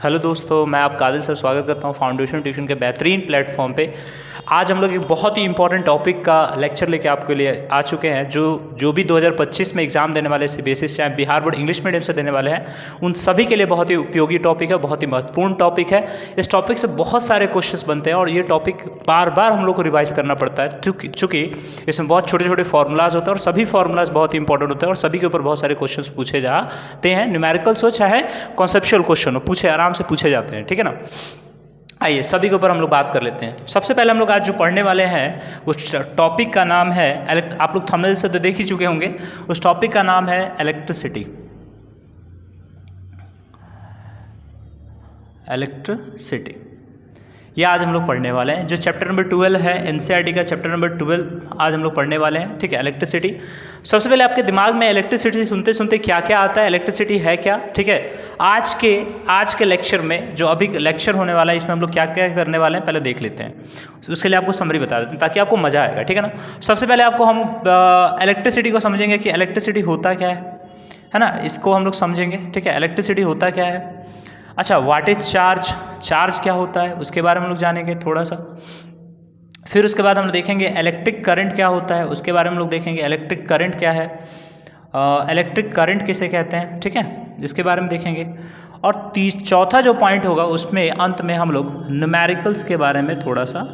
Hello दोस्तों, मैं आपका आदिल सर स्वागत करता हूं फाउंडेशन ट्यूशन के बेहतरीन प्लेटफॉर्म पे। आज हम लोग एक बहुत ही इंपॉर्टेंट टॉपिक का लेक्चर लेके आपके लिए आ चुके हैं जो भी 2025 में एग्ज़ाम देने वाले CBSE चाहे बिहार बोर्ड इंग्लिश मीडियम से देने वाले हैं, उन सभी के लिए बहुत ही उपयोगी टॉपिक है, बहुत ही महत्वपूर्ण टॉपिक है। इस टॉपिक से बहुत सारे क्वेश्चंस बनते हैं और ये टॉपिक बार बार हम लोग को रिवाइज करना पड़ता है चूँकि इसमें बहुत छोटे छोटे फार्मूलाज होते हैं और सभी फार्मूलाज बहुत ही इंपॉर्टेंट होते हैं और सभी के ऊपर बहुत सारे क्वेश्चन पूछे जाते हैं। न्यूमेरिकल्स हो चाहे कॉन्सेप्चुअल क्वेश्चन हो, आराम से पूछे जाते हैं, ठीक है ना। आइए सभी के ऊपर हम लोग बात कर लेते हैं। सबसे पहले हम लोग आज जो पढ़ने वाले हैं उस टॉपिक का नाम है आप लोग थंबनेल से तो देख ही चुके होंगे। उस टॉपिक का नाम है इलेक्ट्रिसिटी। ये आज हम लोग पढ़ने वाले हैं। जो चैप्टर नंबर 12 है NCERT का चैप्टर नंबर 12 आज हम लोग पढ़ने वाले हैं, ठीक है। इलेक्ट्रिसिटी, सबसे पहले आपके दिमाग में इलेक्ट्रिसिटी सुनते सुनते क्या क्या आता है, इलेक्ट्रिसिटी है क्या, ठीक है। आज के लेक्चर में जो अभी लेक्चर होने वाला है इसमें हम लोग क्या क्या करने वाले हैं पहले देख लेते हैं। उसके लिए आपको समरी बता देते हैं ताकि आपको मज़ा आएगा, ठीक है ना। सबसे पहले आपको हम इलेक्ट्रिसिटी को समझेंगे कि इलेक्ट्रिसिटी होता क्या है ना, इसको हम लोग समझेंगे, ठीक है। इलेक्ट्रिसिटी होता क्या है, अच्छा व्हाट इज चार्ज, चार्ज क्या होता है उसके बारे में हम लोग जानेंगे थोड़ा सा। फिर उसके बाद हम देखेंगे इलेक्ट्रिक करंट क्या होता है, उसके बारे में हम लोग देखेंगे इलेक्ट्रिक करंट क्या है, इलेक्ट्रिक करंट किसे कहते हैं, ठीक है, इसके बारे में देखेंगे। और चौथा जो पॉइंट होगा उसमें अंत में हम लोग न्यूमेरिकल्स के बारे में थोड़ा सा,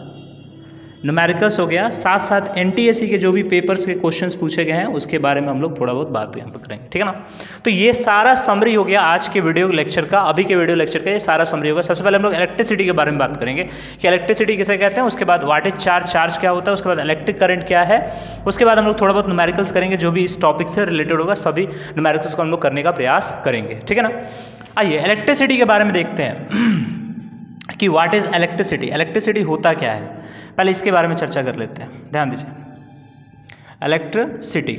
न्यूमेरिकल्स हो गया, साथ साथ NTSC के जो भी पेपर्स के क्वेश्चंस पूछे गए हैं उसके बारे में हम लोग थोड़ा बहुत बात करेंगे, ठीक है ना। तो ये सारा समरी हो गया आज के वीडियो लेक्चर का, अभी के वीडियो लेक्चर का ये सारा समरी होगा। सबसे पहले हम लोग इलेक्ट्रिसिटी के बारे में बात करेंगे कि इलेक्ट्रिसिटी किसे कहते हैं, उसके बाद व्हाट इज चार्ज, चार्ज क्या होता है, उसके बाद इलेक्ट्रिक करंट क्या है, उसके बाद हम लोग थोड़ा बहुत न्यूमेरिकल्स करेंगे जो भी इस टॉपिक से रिलेटेड होगा, सभी न्यूमेरिकल्स को हम लोग करने का प्रयास करेंगे, ठीक है ना। आइए इलेक्ट्रिसिटी के बारे में देखते हैं कि व्हाट इज इलेक्ट्रिसिटी, इलेक्ट्रिसिटी होता क्या है, पहले इसके बारे में चर्चा कर लेते हैं। ध्यान दीजिए इलेक्ट्रिसिटी,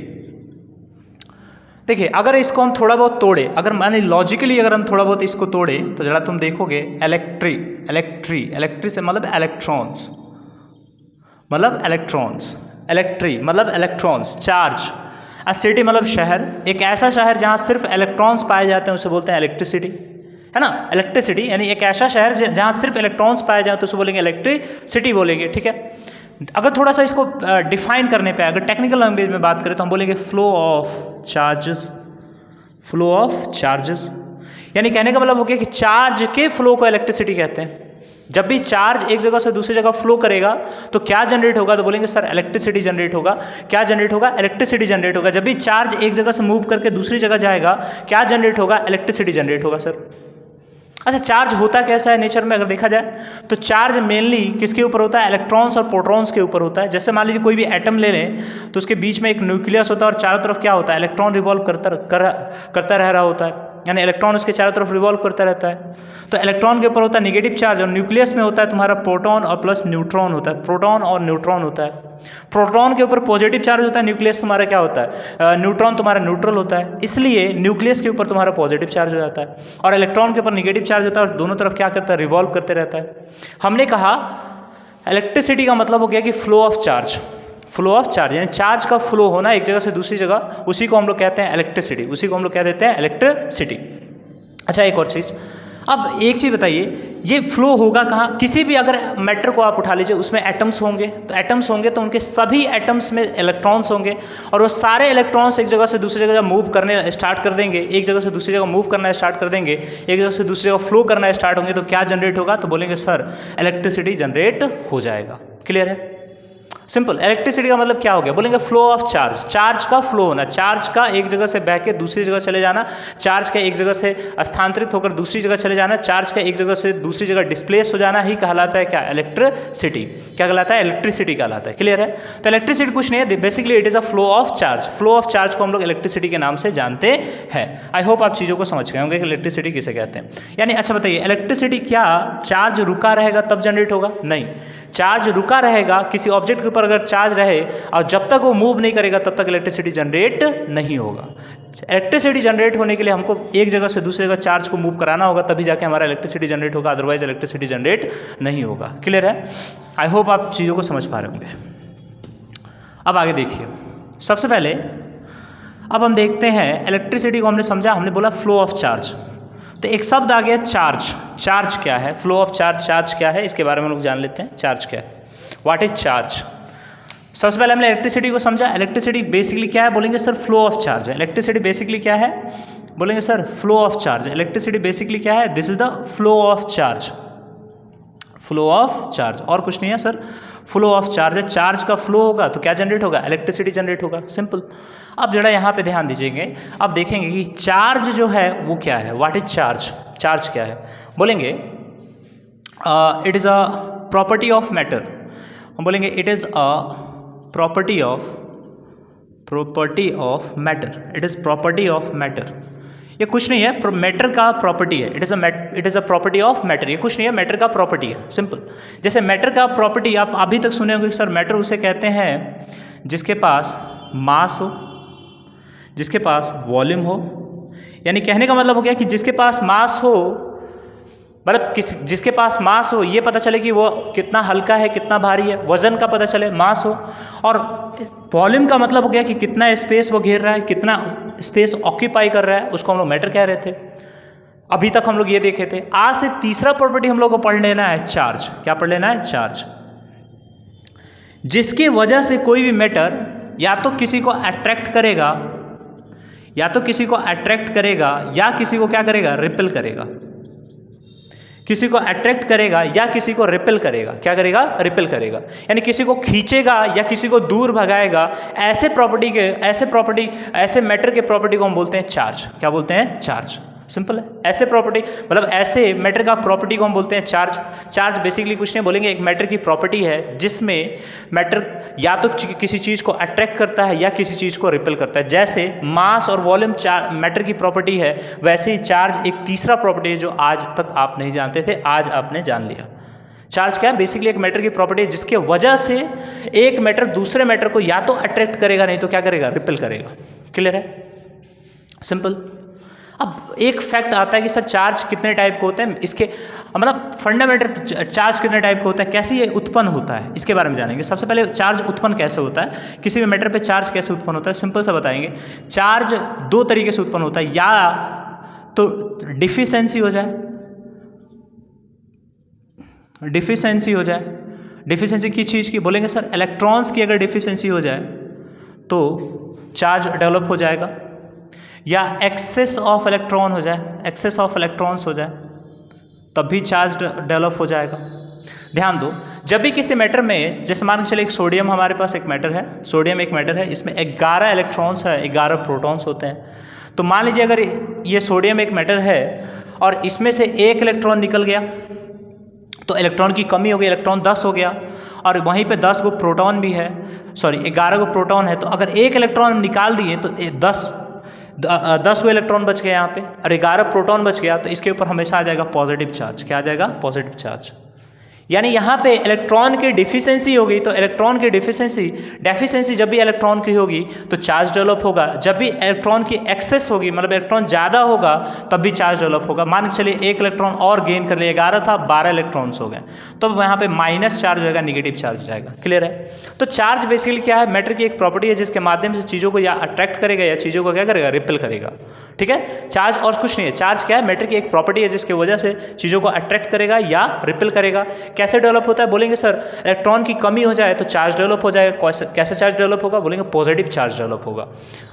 देखिए अगर इसको हम थोड़ा बहुत तोड़े, अगर माने लॉजिकली अगर हम थोड़ा बहुत इसको तोड़े तो जरा तुम देखोगे इलेक्ट्री से मतलब इलेक्ट्रॉन्स, इलेक्ट्री मतलब इलेक्ट्रॉन्स, चार्ज, सिटी मतलब शहर, एक ऐसा शहर जहाँ सिर्फ इलेक्ट्रॉन्स पाए जाते हैं उसे बोलते हैं इलेक्ट्रिसिटी, है ना। इलेक्ट्रिसिटी यानी एक ऐसा शहर जहाँ सिर्फ इलेक्ट्रॉन्स पाए जाए तो उसे बोलेंगे इलेक्ट्रिसिटी बोलेंगे, ठीक है। अगर थोड़ा सा इसको डिफाइन करने पे, अगर टेक्निकल लैंग्वेज में बात करें तो हम बोलेंगे फ्लो ऑफ चार्जेस, यानी कहने का मतलब हो गया कि चार्ज के फ्लो को इलेक्ट्रिसिटी कहते हैं। जब भी चार्ज एक जगह से दूसरी जगह फ्लो करेगा तो क्या जनरेट होगा, तो बोलेंगे सर इलेक्ट्रिसिटी जनरेट होगा। क्या जनरेट होगा, इलेक्ट्रिसिटी जनरेट होगा। जब भी चार्ज एक जगह से मूव करके दूसरी जगह जाएगा क्या जनरेट होगा, इलेक्ट्रिसिटी जनरेट होगा सर। अच्छा चार्ज होता कैसा है नेचर में, अगर देखा जाए तो चार्ज मेनली किसके ऊपर होता है, इलेक्ट्रॉन्स और प्रोटॉन्स के ऊपर होता है। जैसे मान लीजिए कोई भी एटम ले लें तो उसके बीच में एक न्यूक्लियस होता है और चारों तरफ क्या होता है, इलेक्ट्रॉन रिवॉल्व करता रह रहा होता है, यानी इलेक्ट्रॉन उसके चारों तरफ रिवॉल्व करता रहता है। तो इलेक्ट्रॉन के ऊपर होता है निगेटिव चार्ज और न्यूक्लियस में होता है तुम्हारा प्रोटॉन और प्लस न्यूट्रॉन होता है, प्रोटॉन और न्यूट्रॉन होता है। प्रोटॉन के ऊपर पॉजिटिव चार्ज होता है, न्यूक्लियस तुम्हारा क्या होता है, न्यूट्रॉन तुम्हारा न्यूट्रल होता है, इसलिए न्यूक्लियस के ऊपर तुम्हारा पॉजिटिव चार्ज हो जाता है और इलेक्ट्रॉन के ऊपर निगेटिव चार्ज होता है और दोनों तरफ क्या करता है, रिवॉल्व करते रहता है। हमने कहा इलेक्ट्रिसिटी का मतलब हो गया कि फ्लो ऑफ चार्ज, यानी चार्ज का फ्लो होना एक जगह से दूसरी जगह, उसी को हम लोग कहते हैं इलेक्ट्रिसिटी, उसी को हम लोग कह देते हैं इलेक्ट्रिसिटी। अच्छा एक और चीज़, अब एक चीज़ बताइए, ये फ्लो होगा कहाँ, किसी भी अगर मैटर को आप उठा लीजिए उसमें एटम्स होंगे तो उनके सभी एटम्स में इलेक्ट्रॉन्स होंगे और वो सारे इलेक्ट्रॉन्स एक जगह से दूसरी जगह मूव करने स्टार्ट कर देंगे, एक जगह से दूसरी जगह मूव करना स्टार्ट कर देंगे, एक जगह से दूसरी जगह फ्लो करना स्टार्ट होंगे, तो क्या जनरेट होगा, तो बोलेंगे सर इलेक्ट्रिसिटी जनरेट हो जाएगा। क्लियर है, सिंपल। इलेक्ट्रिसिटी का मतलब क्या हो गया, बोलेंगे फ्लो ऑफ चार्ज, चार्ज का फ्लो होना, चार्ज का एक जगह से बह के दूसरी जगह चले जाना, चार्ज का एक जगह से स्थानांतरित होकर दूसरी जगह चले जाना, चार्ज का एक जगह से दूसरी जगह डिस्प्लेस हो जाना ही कहलाता है क्या, इलेक्ट्रिसिटी। क्या कहलाता है, इलेक्ट्रिसिटी कहलाता है। क्लियर है, तो इलेक्ट्रिसिटी कुछ नहीं है, basically it is a flow of charge. Flow of charge को हम लोग इलेक्ट्रिसिटी के नाम से जानते हैं। आई होप आप चीज़ों को समझ गए होंगे कि इलेक्ट्रिसिटी किसे कहते हैं। यानी अच्छा बताइए, इलेक्ट्रिसिटी क्या चार्ज रुका रहेगा तब जनरेट होगा, नहीं, चार्ज रुका रहेगा, किसी ऑब्जेक्ट के ऊपर अगर चार्ज रहे और जब तक वो मूव नहीं करेगा तब तक इलेक्ट्रिसिटी जनरेट नहीं होगा। इलेक्ट्रिसिटी जनरेट होने के लिए हमको एक जगह से दूसरी जगह चार्ज को मूव कराना होगा तभी जाके हमारा इलेक्ट्रिसिटी जनरेट होगा, अदरवाइज इलेक्ट्रिसिटी जनरेट नहीं होगा। क्लियर है, आई होप आप चीज़ों को समझ पा रहे होंगे। अब आगे देखिए, सबसे पहले अब हम देखते हैं इलेक्ट्रिसिटी को हमने समझा, हमने बोला फ्लो ऑफ चार्ज, तो एक शब्द आ गया चार्ज। चार्ज क्या है, फ्लो ऑफ चार्ज, चार्ज क्या है, इसके बारे में लोग जान लेते हैं। चार्ज क्या है, व्हाट इज चार्ज। सबसे पहले हमने इलेक्ट्रिसिटी को समझा। इलेक्ट्रिसिटी बेसिकली क्या है, बोलेंगे सर फ्लो ऑफ चार्ज है। इलेक्ट्रिसिटी बेसिकली क्या है, बोलेंगे sir flow of charge. Electricity basically क्या है, this is the flow of charge, flow of charge, और कुछ नहीं है सर, फ्लो ऑफ चार्ज है। चार्ज का फ्लो होगा तो क्या जनरेट होगा, इलेक्ट्रिसिटी जनरेट होगा, सिंपल। अब जरा यहाँ पे ध्यान दीजिएंगे, अब देखेंगे कि चार्ज जो है वो क्या है, व्हाट इज चार्ज। चार्ज क्या है, बोलेंगे it is a property of matter. हम बोलेंगे it is a property of matter, it is property of matter. ये कुछ नहीं है, मैटर का प्रॉपर्टी है। It is a property of matter, ये कुछ नहीं है, मैटर का प्रॉपर्टी है, सिंपल। जैसे मैटर का प्रॉपर्टी आप अभी तक सुने होंगे सर, मैटर उसे कहते हैं जिसके पास मास हो, जिसके पास वॉल्यूम हो। यानी कहने का मतलब हो गया कि जिसके पास मास हो, मतलब जिसके पास मास हो, ये पता चले कि वो कितना हल्का है, कितना भारी है, वजन का पता चले, मास हो। और वॉल्यूम का मतलब हो गया कि कितना स्पेस वो घेर रहा है, कितना स्पेस ऑक्यूपाई कर रहा है, उसको हम लोग मैटर कह रहे थे। अभी तक हम लोग ये देखे थे। आज से तीसरा प्रॉपर्टी हम लोग को पढ़ लेना है, चार्ज। क्या पढ़ लेना है, चार्ज। जिसकी वजह से कोई भी मैटर या तो किसी को अट्रैक्ट करेगा, या तो किसी को अट्रैक्ट करेगा, या किसी को क्या करेगा, रिपेल करेगा। किसी को अट्रैक्ट करेगा या किसी को रिपेल करेगा। क्या करेगा, रिपेल करेगा। यानी किसी को खींचेगा या किसी को दूर भगाएगा। ऐसे ऐसे मैटर के प्रॉपर्टी को हम बोलते हैं चार्ज। क्या बोलते हैं, चार्ज, सिंपल है। ऐसे प्रॉपर्टी मतलब ऐसे मैटर का प्रॉपर्टी को हम बोलते हैं चार्ज। चार्ज बेसिकली कुछ नहीं, बोलेंगे एक मैटर की प्रॉपर्टी है जिसमें मैटर या तो किसी चीज़ को अट्रैक्ट करता है या किसी चीज़ को रिपेल करता है। जैसे मास और वॉल्यूम मैटर की प्रॉपर्टी है, वैसे ही चार्ज एक तीसरा प्रॉपर्टी है जो आज तक आप नहीं जानते थे, आज आपने जान लिया। चार्ज क्या है, बेसिकली एक मैटर की प्रॉपर्टी है जिसके वजह से एक मैटर दूसरे मैटर को या तो अट्रैक्ट करेगा, नहीं तो क्या करेगा, रिपेल करेगा। क्लियर है, सिंपल। अब एक फैक्ट आता है कि सर चार्ज कितने टाइप के होते हैं, इसके मतलब फंडामेंटल चार्ज कितने टाइप का होता है, कैसे ये उत्पन्न होता है, इसके बारे में जानेंगे। सबसे पहले चार्ज उत्पन्न कैसे होता है, किसी भी मैटर पे चार्ज कैसे उत्पन्न होता है, सिंपल सा बताएंगे। चार्ज दो तरीके से उत्पन्न होता है, या तो डिफिशिएंसी हो जाए, डिफिशिएंसी हो जाए। डिफिशिएंसी किस चीज़ की, बोलेंगे सर इलेक्ट्रॉन्स की अगर डिफिशिएंसी हो जाए तो चार्ज डेवलप हो जाएगा, या एक्सेस ऑफ इलेक्ट्रॉन हो जाए, एक्सेस ऑफ इलेक्ट्रॉन्स हो जाए, तब भी चार्ज डेवलप हो जाएगा। ध्यान दो, जब भी किसी मैटर में, जैसे मान के चले एक सोडियम, हमारे पास एक मैटर है, सोडियम एक मैटर है, इसमें 11 इलेक्ट्रॉन्स है, 11 प्रोटॉन्स होते हैं। तो मान लीजिए अगर ये सोडियम एक मैटर है और इसमें से एक इलेक्ट्रॉन निकल गया तो इलेक्ट्रॉन की कमी हो गई, इलेक्ट्रॉन 10 हो गया, और वहीं पे 10 को प्रोटॉन भी है, 11 को प्रोटॉन है। तो अगर एक इलेक्ट्रॉन निकाल दिए तो 10 को इलेक्ट्रॉन बच गया यहाँ पे, और 11 प्रोटॉन बच गया, तो इसके ऊपर हमेशा आ जाएगा पॉजिटिव चार्ज। क्या आ जाएगा, पॉजिटिव चार्ज। यानी यहाँ पे इलेक्ट्रॉन की डिफिशिएंसी हो गई, तो इलेक्ट्रॉन की डेफिशिएंसी जब भी इलेक्ट्रॉन की होगी तो चार्ज डेवलप होगा। जब भी इलेक्ट्रॉन की एक्सेस होगी, मतलब इलेक्ट्रॉन ज़्यादा होगा, तब भी चार्ज डेवलप होगा। मान के चलिए एक इलेक्ट्रॉन और गेन कर लिया, 11 था, 12 इलेक्ट्रॉन्स हो गए, तो यहाँ पे माइनस चार्ज हो जाएगा, निगेटिव चार्ज हो जाएगा। क्लियर है। तो चार्ज बेसिकली क्या है, मैटर की एक प्रॉपर्टी है जिसके माध्यम से चीज़ों को या अट्रैक्ट करेगा या चीज़ों को क्या करेगा, रिपेल करेगा। ठीक है, चार्ज और कुछ नहीं है। चार्ज क्या है, मैटर की एक प्रॉपर्टी है जिसकी वजह से चीज़ों को अट्रैक्ट करेगा या रिपेल करेगा। कैसे डेवलप होता है, बोलेंगे सर इलेक्ट्रॉन की कमी हो जाए तो चार्ज डेवलप हो जाएगा। कैसे चार्ज डेवलप होगा, बोलेंगे पॉजिटिव चार्ज डेवलप होगा।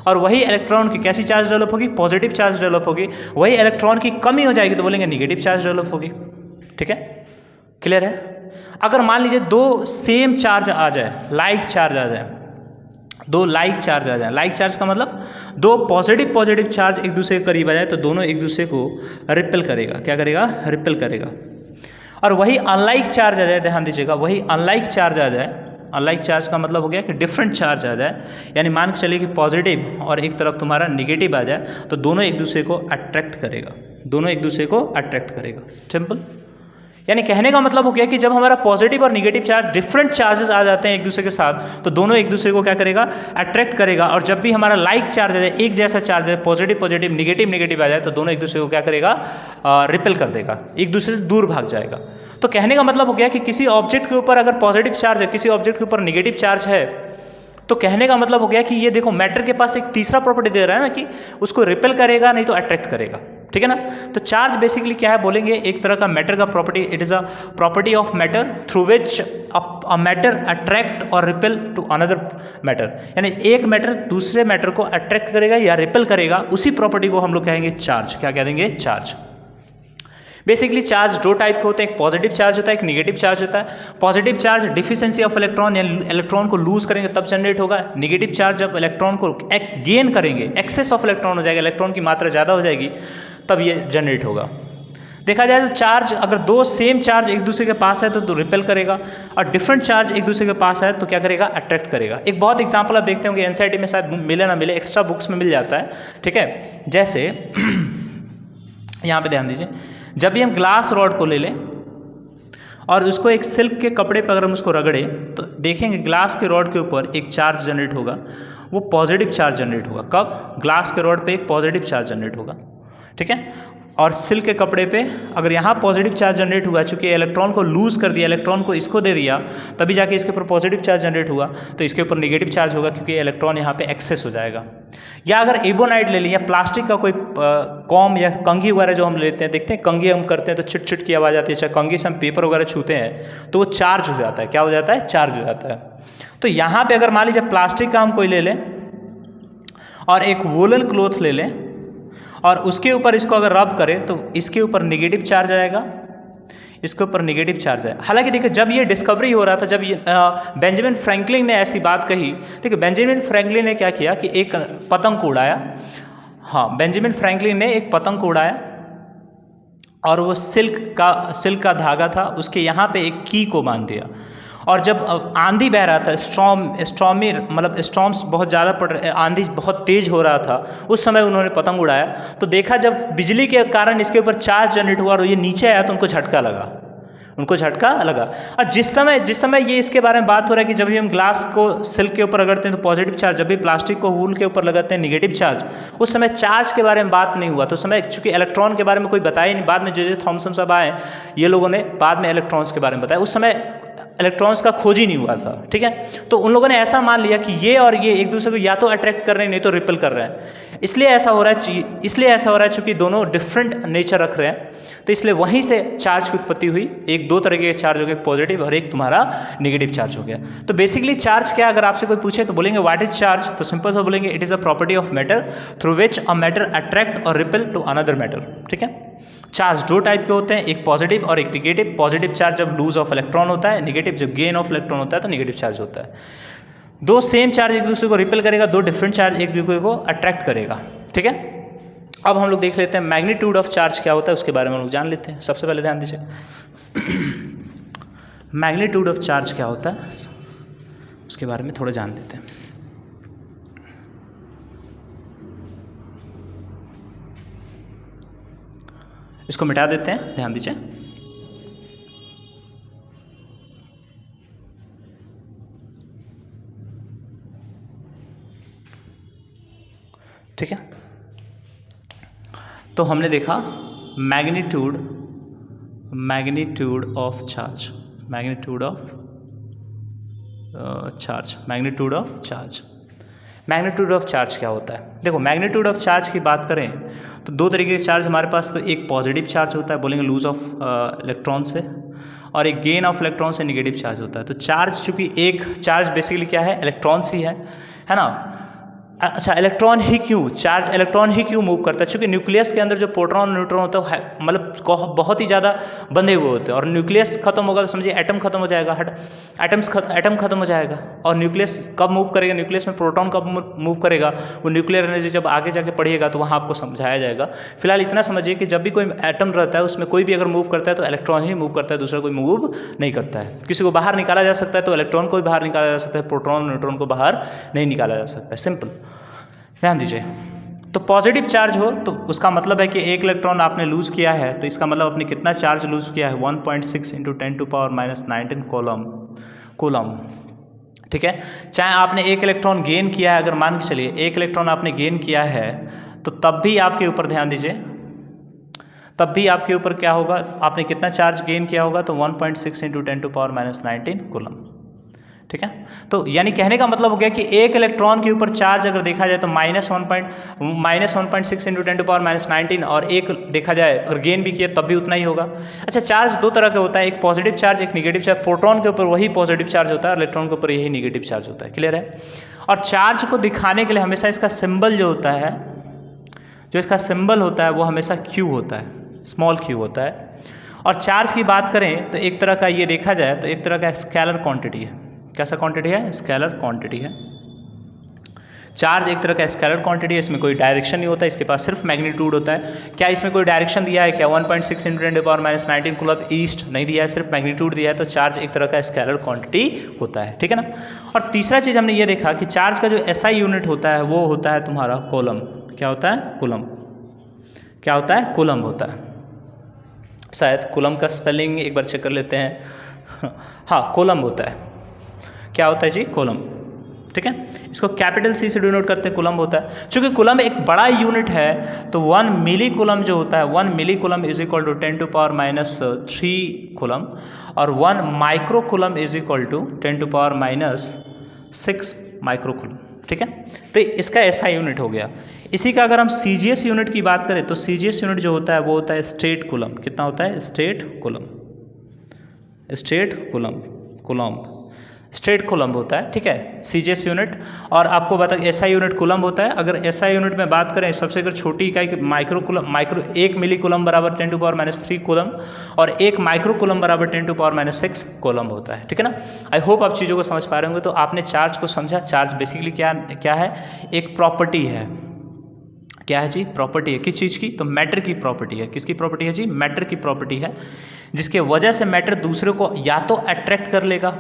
और वही इलेक्ट्रॉन की कैसी चार्ज डेवलप होगी, पॉजिटिव चार्ज डेवलप होगी। वही इलेक्ट्रॉन की कमी हो जाएगी तो बोलेंगे निगेटिव चार्ज डेवलप होगी। ठीक है, क्लियर है। अगर मान लीजिए दो सेम चार्ज आ जाए, लाइक चार्ज आ जाए, दो लाइक चार्ज आ जाए। लाइक चार्ज का मतलब दो पॉजिटिव चार्ज एक दूसरे के करीब आ जाए तो दोनों एक दूसरे को रिपेल करेगा। क्या करेगा, रिपेल करेगा। और वही अनलाइक चार्ज आ जाए, ध्यान दीजिएगा, वही अनलाइक चार्ज आ जाए। अनलाइक चार्ज का मतलब हो गया कि डिफरेंट चार्ज आ जाए, यानी मान के चलिए कि पॉजिटिव और एक तरफ तुम्हारा निगेटिव आ जाए, तो दोनों एक दूसरे को अट्रैक्ट करेगा, दोनों एक दूसरे को अट्रैक्ट करेगा। सिंपल। यानी कहने का मतलब हो गया कि जब हमारा पॉजिटिव और निगेटिव चार्ज डिफरेंट चार्जेस आ जाते हैं एक दूसरे के साथ, तो दोनों एक दूसरे को क्या करेगा, अट्रैक्ट करेगा। और जब भी हमारा लाइक चार्ज आ जाए, एक जैसा चार्ज है, पॉजिटिव निगेटिव आ जाए, तो दोनों एक दूसरे को क्या करेगा, रिपेल कर देगा, एक दूसरे से दूर भाग जाएगा। तो कहने का मतलब हो गया कि किसी ऑब्जेक्ट के ऊपर अगर पॉजिटिव चार्ज है, किसी ऑब्जेक्ट के ऊपर निगेटिव चार्ज है, तो कहने का मतलब हो गया कि ये देखो मैटर के पास एक तीसरा प्रॉपर्टी दे रहा है ना, कि उसको रिपेल करेगा नहीं तो अट्रैक्ट करेगा। ठीक है ना। तो चार्ज बेसिकली क्या है बोलेंगे, एक तरह का मैटर का property, it is a property of matter through which a matter attract और रिपेल टू अनदर मैटर, यानी एक मैटर दूसरे मैटर को अट्रैक्ट करेगा या रिपेल करेगा, उसी प्रॉपर्टी को हम लोग कहेंगे चार्ज। क्या कह देंगे? चार्ज। बेसिकली चार्ज दो टाइप के होते हैं, एक पॉजिटिव चार्ज होता है, एक निगेटिव चार्ज होता है। Positive charge deficiency of electron, यानी इलेक्ट्रॉन को लूज करेंगे तब जनरेट होगा। निगेटिव चार्ज जब इलेक्ट्रॉन को गेन करेंगे, एक्सेस ऑफ इलेक्ट्रॉन हो जाएगा, इलेक्ट्रॉन की मात्रा ज़्यादा हो जाएगी, तब ये जनरेट होगा। देखा जाए तो चार्ज, अगर दो सेम चार्ज एक दूसरे के पास है तो रिपेल करेगा, और डिफरेंट चार्ज एक दूसरे के पास है तो क्या करेगा? अट्रैक्ट करेगा। एक बहुत एग्जांपल आप देखते होंगे, एनसीईआरटी में शायद मिले ना मिले, एक्स्ट्रा बुक्स में मिल जाता है, ठीक है। जैसे यहाँ पे ध्यान दीजिए, जब भी हम ग्लास रॉड को ले लें और उसको एक सिल्क के कपड़े पर अगर हम उसको रगड़ें तो देखेंगे ग्लास के रॉड के ऊपर एक चार्ज जनरेट होगा, वो पॉजिटिव चार्ज जनरेट होगा। कब? ग्लास के रॉड पे एक पॉजिटिव चार्ज जनरेट होगा, ठीक है। और सिल्क के कपड़े पे अगर यहाँ पॉजिटिव चार्ज जनरेट हुआ, चूंकि इलेक्ट्रॉन को लूज कर दिया, इलेक्ट्रॉन को इसको दे दिया, तभी जाके इसके ऊपर पॉजिटिव चार्ज जनरेट हुआ, तो इसके ऊपर नेगेटिव चार्ज होगा क्योंकि इलेक्ट्रॉन यहाँ पे एक्सेस हो जाएगा। या अगर एबोनाइट ले लें या प्लास्टिक का कोई कॉम या कंघी वगैरह जो हम लेते हैं, देखते हैं कंघी हम करते हैं तो चिट चिट की आवाज़ आती है, चाहे कंघी से हम पेपर वगैरह छूते हैं तो वो चार्ज हो जाता है। क्या हो जाता है? चार्ज हो जाता है। तो यहाँ पे अगर मान लीजिए प्लास्टिक का हम कोई ले लें और एक वोलन क्लॉथ ले लें और उसके ऊपर इसको अगर रब करें तो इसके ऊपर नेगेटिव चार्ज आएगा, इसके ऊपर नेगेटिव चार्ज है। हालांकि देखिए जब ये डिस्कवरी हो रहा था, जब ये बेंजामिन फ्रैंकलिन ने ऐसी बात कही, देखिए बेंजामिन फ्रैंकलिन ने क्या किया कि एक पतंग को उड़ाया। हाँ, बेंजामिन फ्रैंकलिन ने एक पतंग को उड़ाया और वो सिल्क का धागा था, उसके यहाँ पे एक की को बांध दिया, और जब आंधी बह रहा था, स्टॉर्म्स बहुत ज़्यादा पड़ रहे, आंधी बहुत तेज़ हो रहा था, उस समय उन्होंने पतंग उड़ाया तो देखा जब बिजली के कारण इसके ऊपर चार्ज जनरेट हुआ और ये नीचे आया तो उनको झटका लगा। और जिस समय ये इसके बारे में बात हो रहा है कि जब भी हम ग्लास को सिल्क के ऊपर रगड़ते हैं तो पॉजिटिव चार्ज, जब भी प्लास्टिक को वूल के ऊपर लगाते हैं नेगेटिव चार्ज, उस समय चार्ज के बारे में बात नहीं हुआ। तो उस समय चूंकि इलेक्ट्रॉन के बारे में कोई बताया नहीं, बाद में जे थॉमसन साहब आए, ये लोगों ने बाद में इलेक्ट्रॉन्स के बारे में बताया, उस समय इलेक्ट्रॉन्स का खोज ही नहीं हुआ था, ठीक है। तो उन लोगों ने ऐसा मान लिया कि ये और ये एक दूसरे को या तो अट्रैक्ट कर रहे हैं नहीं तो रिपेल कर रहे हैं, इसलिए ऐसा हो रहा है चूंकि दोनों डिफरेंट नेचर रख रहे हैं, तो इसलिए वहीं से चार्ज की उत्पत्ति हुई। एक दो तरह के चार्ज हो गए, एक पॉजिटिव और एक तुम्हारा नेगेटिव चार्ज हो गया। तो बेसिकली चार्ज क्या, अगर आपसे कोई पूछे तो बोलेंगे व्हाट इज चार्ज, तो सिंपल सा बोलेंगे it is a property of matter through which a matter attract और रिपेल टू अनदर मैटर, ठीक है। चार्ज दो टाइप के होते हैं, एक पॉजिटिव और एक निगेटिव। पॉजिटिव चार्ज जब लूज ऑफ इलेक्ट्रॉन होता है, निगेटिव जब गेन ऑफ इलेक्ट्रॉन होता है तो निगेटिव चार्ज होता है। दो सेम चार्ज एक दूसरे को रिपेल करेगा, दो डिफरेंट चार्ज एक दूसरे को अट्रैक्ट करेगा, ठीक है। अब हम लोग देख लेते हैं मैग्नीट्यूड ऑफ चार्ज क्या होता है, उसके बारे में हम लोग जान लेते हैं। सबसे पहले ध्यान दीजिए मैग्नीट्यूड ऑफ चार्ज क्या होता है उसके बारे में थोड़ा जान लेते हैं। इसको मिटा देते हैं, ध्यान दीजिए। ठीक है, तो हमने देखा magnitude of charge, magnitude of charge क्या होता है। देखो मैग्नीट्यूड ऑफ चार्ज की बात करें तो दो तरीके के चार्ज हमारे पास, तो एक पॉजिटिव चार्ज होता है, बोलेंगे लूज ऑफ इलेक्ट्रॉन से, और एक गेन ऑफ इलेक्ट्रॉन से नेगेटिव चार्ज होता है। तो चार्ज चूंकि एक चार्ज बेसिकली क्या है, इलेक्ट्रॉन्स ही है ना। अच्छा, इलेक्ट्रॉन ही क्यों मूव करता है, क्योंकि न्यूक्लियस के अंदर जो प्रोटॉन न्यूट्रॉन होता है मतलब बहुत ही ज़्यादा बंधे हुए होते हैं, और न्यूक्लियस खत्म होगा तो समझिए एटम खत्म हो जाएगा, एटम खत्म हो जाएगा। और न्यूक्लियस कब मूव करेगा, न्यूक्लियस में प्रोटॉन कब मूव करेगा, वो न्यूक्लियर एनर्जी जब आगे जाके पढ़िएगा तो वहाँ आपको समझाया जाएगा। फिलहाल इतना समझिए कि जब भी कोई एटम रहता है उसमें कोई भी अगर मूव करता है तो इलेक्ट्रॉन ही मूव करता है, दूसरा कोई मूव नहीं करता है। किसी को बाहर निकाला जा सकता है तो इलेक्ट्रॉन को भी बाहर निकाला जा सकता है, प्रोटॉन न्यूट्रॉन को बाहर नहीं निकाला जा सकता है, सिंपल। ध्यान दीजिए, तो पॉजिटिव चार्ज हो तो उसका मतलब है कि एक इलेक्ट्रॉन आपने लूज किया है, तो इसका मतलब आपने कितना चार्ज लूज किया है, 1.6 × 10⁻⁻19 कूलम, ठीक है। चाहे आपने एक इलेक्ट्रॉन गेन किया है, अगर मान के चलिए एक इलेक्ट्रॉन आपने गेन किया है, तो तब भी आपके ऊपर ध्यान दीजिए, तब भी आपके ऊपर क्या होगा, आपने कितना चार्ज गेन किया होगा, तो 1.6 × 10⁻⁻19 कूलम, ठीक है। तो यानी कहने का मतलब हो गया कि एक इलेक्ट्रॉन के ऊपर चार्ज अगर देखा जाए तो -1.6 इंटू 10⁻⁹ और एक देखा जाए अगर गेन भी किया तब भी उतना ही होगा। अच्छा, चार्ज दो तरह का होता है, एक पॉजिटिव चार्ज, एक निगेटिव चार्ज। प्रोटॉन के ऊपर वही पॉजिटिव चार्ज होता है और इलेक्ट्रॉन के ऊपर यही निगेटिव चार्ज होता है। क्लियर है। और चार्ज को दिखाने के लिए हमेशा इसका सिंबल जो होता है, जो इसका सिंबल होता है वो हमेशा Q होता है, स्मॉल q होता है। और चार्ज की बात करें तो एक तरह का ये देखा जाए तो एक तरह का स्केलर क्वांटिटी है। कैसा क्वांटिटी है? स्केलर क्वांटिटी है। चार्ज एक तरह का स्केलर क्वांटिटी है, इसमें कोई डायरेक्शन नहीं होता, इसके पास सिर्फ मैग्नीट्यूड होता है। क्या इसमें कोई डायरेक्शन दिया है क्या? 1.6 इंटू 10⁻⁹ कूलम ईस्ट नहीं दिया है, सिर्फ मैग्नीट्यूड दिया है। तो चार्ज एक तरह का स्केलर क्वांटिटी होता है, ठीक है ना। और तीसरा चीज़ हमने ये देखा कि चार्ज का जो SI यूनिट होता है वो होता है तुम्हारा कूलम। क्या होता है? कूलम। क्या होता है? कूलम होता है। शायद कूलम का स्पेलिंग एक बार चेक कर लेते हैं। हाँ, कूलम होता है। क्या होता है जी? कूलम, ठीक है। इसको कैपिटल C से डिनोट करते हैं, कूलम होता है। चूंकि कूलम एक बड़ा यूनिट है तो 1 मिली कूलम जो होता है, 1 milli coulomb is equal to 10⁻³ coulomb, और 1 micro coulomb is equal to 10⁻6 micro coulomb, ठीक है। तो इसका ऐसा यूनिट हो गया। इसी का अगर हम CGS यूनिट की बात करें तो CGS यूनिट जो होता है वो होता है स्टेट कूलम। कितना होता है? State coulomb. State coulomb, coulomb state coulomb होता है, ठीक है, CGS यूनिट। और आपको बता SI यूनिट कूलम होता है। अगर SI यूनिट में बात करें सबसे अगर छोटी इकाई माइक्रो कूलम, 1 मिली कूलम बराबर 10⁻³ कूलम, और 1 माइक्रो कूलम बराबर 10⁻6 कूलम होता है, ठीक है ना। आई होप आप चीज़ों को समझ पा रहे होंगे। तो आपने चार्ज को समझा। चार्ज बेसिकली क्या है? एक प्रॉपर्टी है। क्या है जी? प्रॉपर्टी है। किस चीज़ की? तो मैटर की प्रॉपर्टी है। किसकी प्रॉपर्टी है जी? मैटर की प्रॉपर्टी है, जिसके वजह से मैटर दूसरे को या तो अट्रैक्ट कर लेगा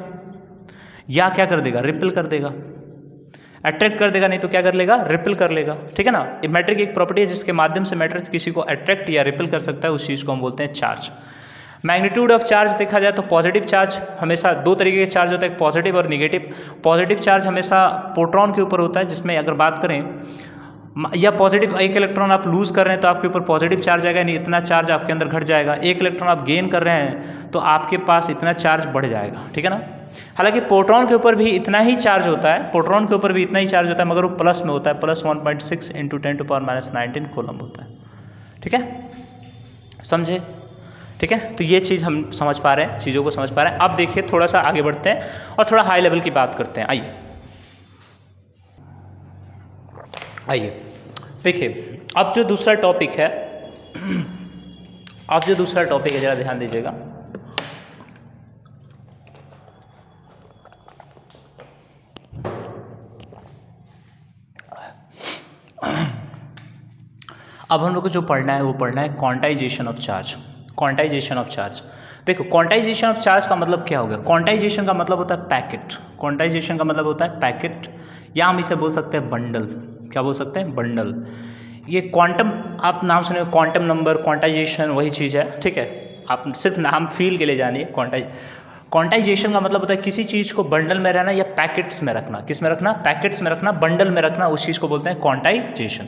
या क्या कर देगा? रिपेल कर देगा। अट्रैक्ट कर देगा, नहीं तो क्या कर लेगा? रिपेल कर लेगा, ठीक है ना। ये मैटर की एक प्रॉपर्टी है जिसके माध्यम से मैटर किसी को अट्रैक्ट या रिपेल कर सकता है। उस चीज़ को हम बोलते हैं चार्ज। मैग्नीट्यूड ऑफ चार्ज देखा जाए तो पॉजिटिव चार्ज हमेशा दो तरीके के चार्ज होता है, एक पॉजिटिव और निगेटिव। पॉजिटिव चार्ज हमेशा प्रोटॉन के ऊपर होता है, जिसमें अगर बात करें या पॉजिटिव एक इलेक्ट्रॉन आप लूज़ कर रहे हैं तो आपके ऊपर पॉजिटिव चार्ज आएगा, नहीं इतना चार्ज आपके अंदर घट जाएगा। एक इलेक्ट्रॉन आप गेन कर रहे हैं तो आपके पास इतना चार्ज बढ़ जाएगा, ठीक है ना। हालांकि प्रोटॉन के ऊपर भी इतना ही चार्ज होता है, प्रोटॉन के ऊपर भी इतना ही चार्ज होता है, मगर वो प्लस में होता है, प्लस 1.6 इंटू 10⁻⁹ कूलम होता है, ठीक है। समझे? ठीक है। तो ये चीज़ हम समझ पा रहे हैं, चीज़ों को समझ पा रहे हैं। अब देखिए थोड़ा सा आगे बढ़ते हैं और थोड़ा हाई लेवल की बात करते हैं। आइए देखिए, अब जो दूसरा टॉपिक है, ज़रा ध्यान दीजिएगा। अब हम लोग को जो पढ़ना है वो पढ़ना है quantization of charge. Quantization of charge, देखो क्वांटाइजेशन ऑफ चार्ज का मतलब क्या हो गया? क्वांटाइजेशन का मतलब होता है पैकेट। क्वांटाइजेशन का मतलब होता है पैकेट, या हम इसे बोल सकते हैं बंडल। क्या बोल सकते हैं? बंडल। ये क्वांटम, आप नाम सुने, क्वांटम नंबर, क्वांटाइजेशन वही चीज़ है, ठीक है। आप सिर्फ नाम फील के लिए जानिए। क्वांटाइजेशन का मतलब होता है किसी चीज़ को बंडल में रहना या पैकेट्स में रखना। किस में रखना? पैकेट्स में रखना, बंडल में रखना, उस चीज़ को बोलते हैं क्वांटाइजेशन।